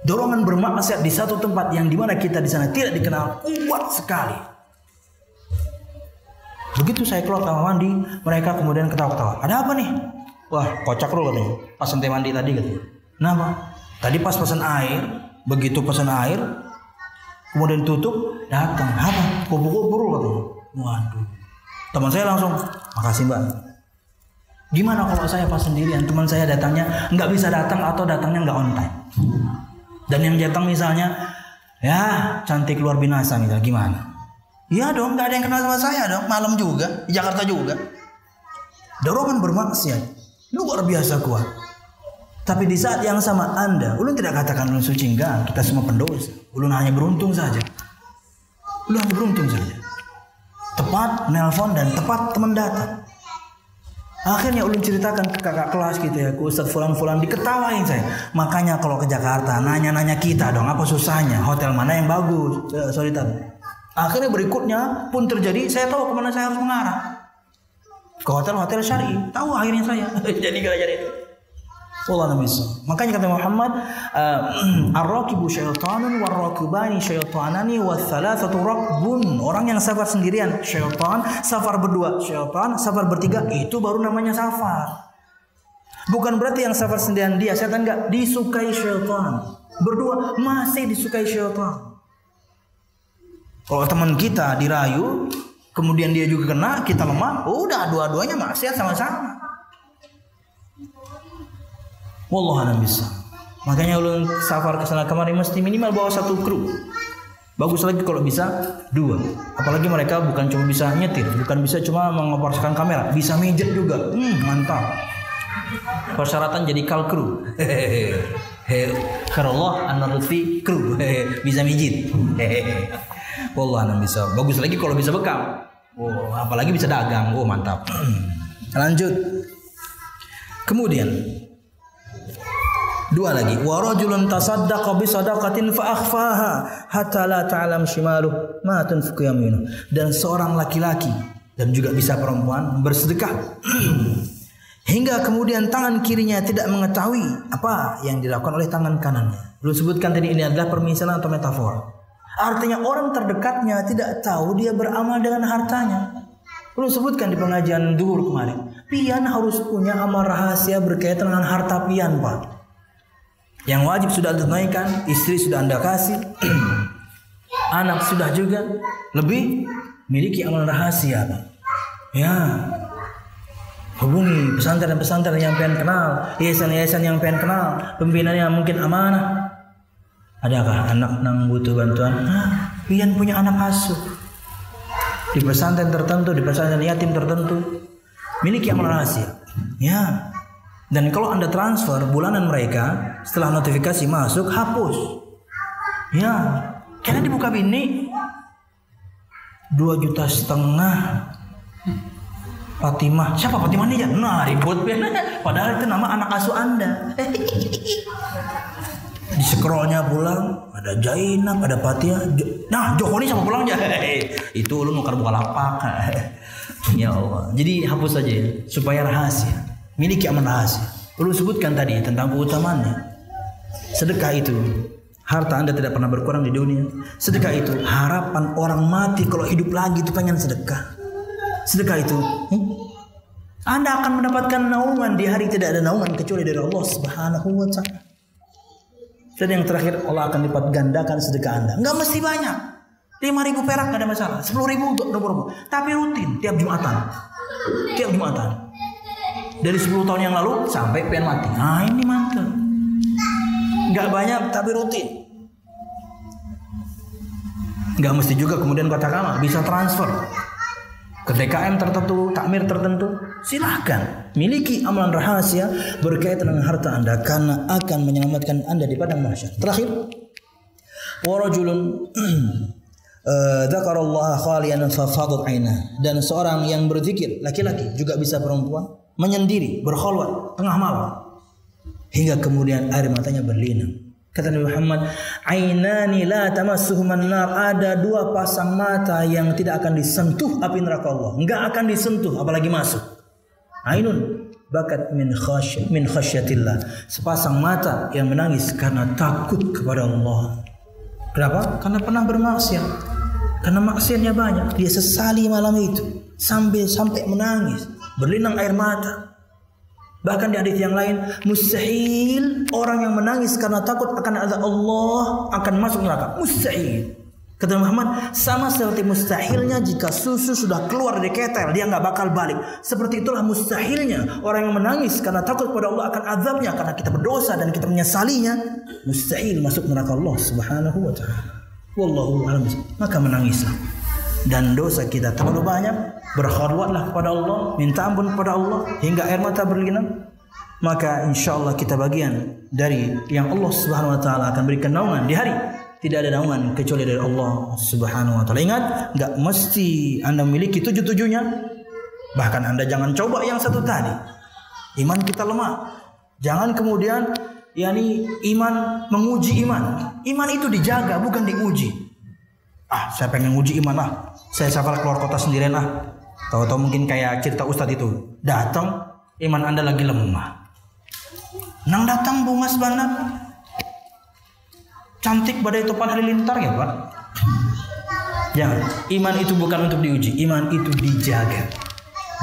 dorongan bermaksiat di satu tempat yang dimana kita di sana tidak dikenal kuat sekali. Begitu saya keluar kamar mandi, mereka kemudian ketawa-ketawa. Ada apa nih? Wah, kocak lu katanya. Pas ente mandi tadi katanya. Kenapa? Tadi pas pesan air, begitu pesan air, kemudian tutup, datang. Apa? Kupu-kupu katanya. Waduh. Teman saya langsung, makasih mbak. Gimana kalau saya pas sendirian, teman saya datangnya nggak bisa datang atau datangnya nggak on time. Dan yang datang misalnya, ya cantik luar binasa misalnya, gimana? Iya dong, nggak ada yang kenal sama saya dong. Malam juga, di Jakarta juga. Dorongan bermaksiat luar biasa kuat. Tapi di saat yang sama Anda, ulun tidak katakan ulun suci, enggak. Kita semua pendosa. Ulun hanya beruntung saja. Ulun hanya beruntung saja. Tepat nelpon dan tepat teman datang. Akhirnya ulun ceritakan ke kakak kelas gitu ya, ke Ustadz Fulan-Fulan, diketawain saya. Makanya kalau ke Jakarta nanya-nanya kita dong, apa susahnya? Hotel mana yang bagus? Sorry tadi. Akhirnya berikutnya pun terjadi, saya tahu kemana saya harus mengarah. Ke hotel-hotel syar'i. Tahu akhirnya saya. Jadi gara-gara itu. Wallah namisal. Makanya kata Muhammad, ar-rakibu syaitanun war-rakibani syaitanani wath-thalathatu rakbun. Orang yang safar sendirian syaitan, safar berdua syaitan, safar bertiga itu baru namanya safar. Bukan berarti yang safar sendirian dia setan, enggak, disukai syaitan. Berdua masih disukai syaitan. Kalau teman kita dirayu, kemudian dia juga kena, kita lemah, udah dua-duanya maksiat sama-sama. Wallahualam bisa. Makanya ulun safar ke sana kemari mesti minimal bawa 1 kru. Bagus lagi kalau bisa 2. Apalagi mereka bukan cuma bisa nyetir, bukan bisa cuma mengoperasikan kamera, bisa mijet juga. Mantap. Persyaratan jadi kal kru. Karallah an-lutfi kru. Bisa mijit. Wallahualam bisa. Bagus lagi kalau bisa bekam. Oh, apalagi bisa dagang. Oh, mantap. Lanjut. Kemudian 2 lagi, wa rajulun tasaddaqa bi sadaqatin fa akhfaha hatta la ta'lam shimaluhu ma tunfiqu yaminuhu. Dan seorang laki-laki dan juga bisa perempuan bersedekah hingga kemudian tangan kirinya tidak mengetahui apa yang dilakukan oleh tangan kanannya. Belum sebutkan tadi ini adalah permisalan atau metafor. Artinya orang terdekatnya tidak tahu dia beramal dengan hartanya. Belum sebutkan di pengajian duhur kemarin. Pian harus punya amal rahasia berkaitan dengan harta pian, Pak. Yang wajib sudah Anda tunaikan, istri sudah Anda kasih, anak sudah juga, lebih miliki amal rahasia, Pak. Ya, hubungi pesantren-pesantren yang pengen kenal, yayasan-yayasan yang pengen kenal, pimpinan yang mungkin amanah. Adakah anak nang butuh bantuan? Pian punya anak asuh di pesantren tertentu, di pesantren yatim tertentu, miliki amal rahasia. Ya. Dan kalau Anda transfer bulanan mereka, setelah notifikasi masuk, hapus. Ya, karena dibuka bini 2,5 juta. Fatimah, siapa Fatimah ini ya? Nah, ribut. Padahal itu nama anak asuh Anda. Di scrollnya pulang, ada Jainab, ada Fatia. Nah, Joko ini sama pulang aja. Itu lu nukar Bukalapak. Ya Allah. Jadi hapus saja ya, supaya rahasia. Miliki amal rahasia. Perlu sebutkan tadi tentang keutamaannya. Sedekah itu harta Anda tidak pernah berkurang di dunia. Sedekah itu harapan orang mati kalau hidup lagi itu pengen sedekah. Sedekah itu Anda akan mendapatkan naungan di hari tidak ada naungan kecuali dari Allah Subhanahu wa taala. Dan yang terakhir, Allah akan lipat gandakan sedekah Anda. Enggak mesti banyak. 5.000 perak enggak ada masalah. 10.000 untuk nomor. Tapi rutin tiap Jumatan. Tiap Jumatan. Dari 10 tahun yang lalu sampai pengen mati. Nah, ini mantap. Enggak banyak tapi rutin. Enggak mesti juga kemudian katakanlah bisa transfer ke DKM tertentu, takmir tertentu. Silahkan miliki amalan rahasia berkaitan dengan harta Anda karena akan menyelamatkan Anda di padang mahsyar. Terakhir, warajulun dzakarallaha khalian fa fadat ainah, dan seorang yang berzikir, laki-laki juga bisa perempuan, menyendiri, berkhalwat tengah malam hingga kemudian air matanya berlinang. Kata Nabi Muhammad, ainani la tamassuhuman nar, ada 2 pasang mata yang tidak akan disentuh api neraka Allah, enggak akan disentuh apalagi masuk. Ainun bakat min khasyatillah, sepasang mata yang menangis karena takut kepada Allah. Kenapa? Karena pernah bermaksiat, karena maksiatnya banyak, dia sesali malam itu sampai menangis, berlinang air mata. Bahkan di hadis yang lain, mustahil orang yang menangis karena takut akan azab Allah akan masuk neraka. Mustahil. Kata Muhammad, sama seperti mustahilnya jika susu sudah keluar dari ketel, dia nggak bakal balik. Seperti itulah mustahilnya orang yang menangis karena takut pada Allah akan azabnya karena kita berdosa dan kita menyesalinya. Mustahil masuk neraka Allah Subhanahu wa taala. Wallahu a'lam. Maka menangislah. Dan dosa kita terlalu banyak, berkhalwatlah kepada Allah, minta ampun kepada Allah hingga air mata berlinang. Maka insya Allah kita bagian dari yang Allah Subhanahu wa taala akan berikan naungan di hari tidak ada naungan kecuali dari Allah Subhanahu wa taala. Ingat, enggak mesti Anda memiliki 7-7-nya. Bahkan Anda jangan coba yang satu tadi. Iman kita lemah. Jangan kemudian iman menguji iman. Iman itu dijaga bukan diuji. Saya pengen nguji iman lah. Saya safar keluar kota sendirian lah. Tahu-tahu mungkin kayak cerita Ustadz itu. Datang, iman Anda lagi lemah. Nang datang Bu Mas Bana. Cantik badai topan halilintar ya Pak. Jangan. Iman itu bukan untuk diuji. Iman itu dijaga.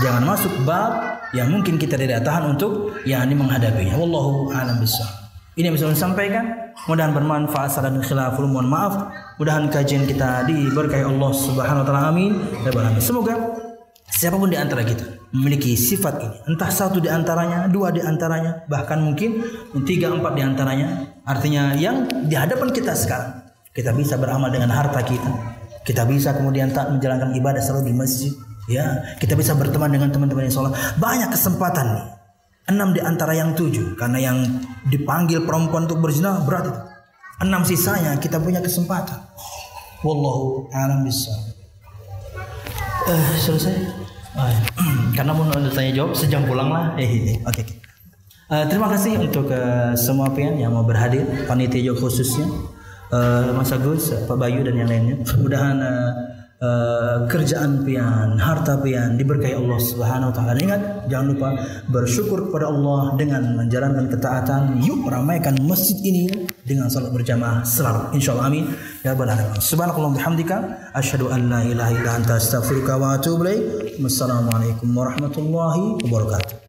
Jangan masuk bab yang mungkin kita tidak tahan untuk menghadapinya. Wallahu a'lam bishawab. Ini yang bisa saya sampaikan. Mudah-mudahan bermanfaat. Salah dan khilaful, mohon maaf. Mudah-mudahan kajian kita diberkahi Allah Subhanahu wa taala. Amin. Semoga siapapun di antara kita memiliki sifat ini, entah 1 di antaranya, 2 di antaranya, bahkan mungkin 3-4 di antaranya. Artinya yang di hadapan kita sekarang, kita bisa beramal dengan harta kita. Kita bisa kemudian tak menjalankan ibadah selalu di masjid. Ya, kita bisa berteman dengan teman-teman yang saleh. Banyak kesempatan nih. 6 di antara yang 7, karena yang dipanggil perempuan untuk berzina berat itu. 6 sisanya kita punya kesempatan. Wallahu a'lam bishawab. Selesai. Karena mau tanya jawab sejam pulang lah. Oke. Terima kasih untuk semua pian yang mau berhadir, panitia khususnya Mas Agus, Pak Bayu dan yang lainnya. Mudah-mudahan kerjaan pian, harta pian diberkahi Allah Subhanahu wa taala. Ingat, jangan lupa bersyukur kepada Allah dengan menjalankan ketaatan. Yuk ramaikan masjid ini dengan salat berjamaah selalu. Insyaallah, amin ya rabbal alamin. Subhanakallahumma bihamdika asyhadu an la ilaha illa anta astaghfiruka wa atubu ilaik. Wassalamualaikum warahmatullahi wabarakatuh.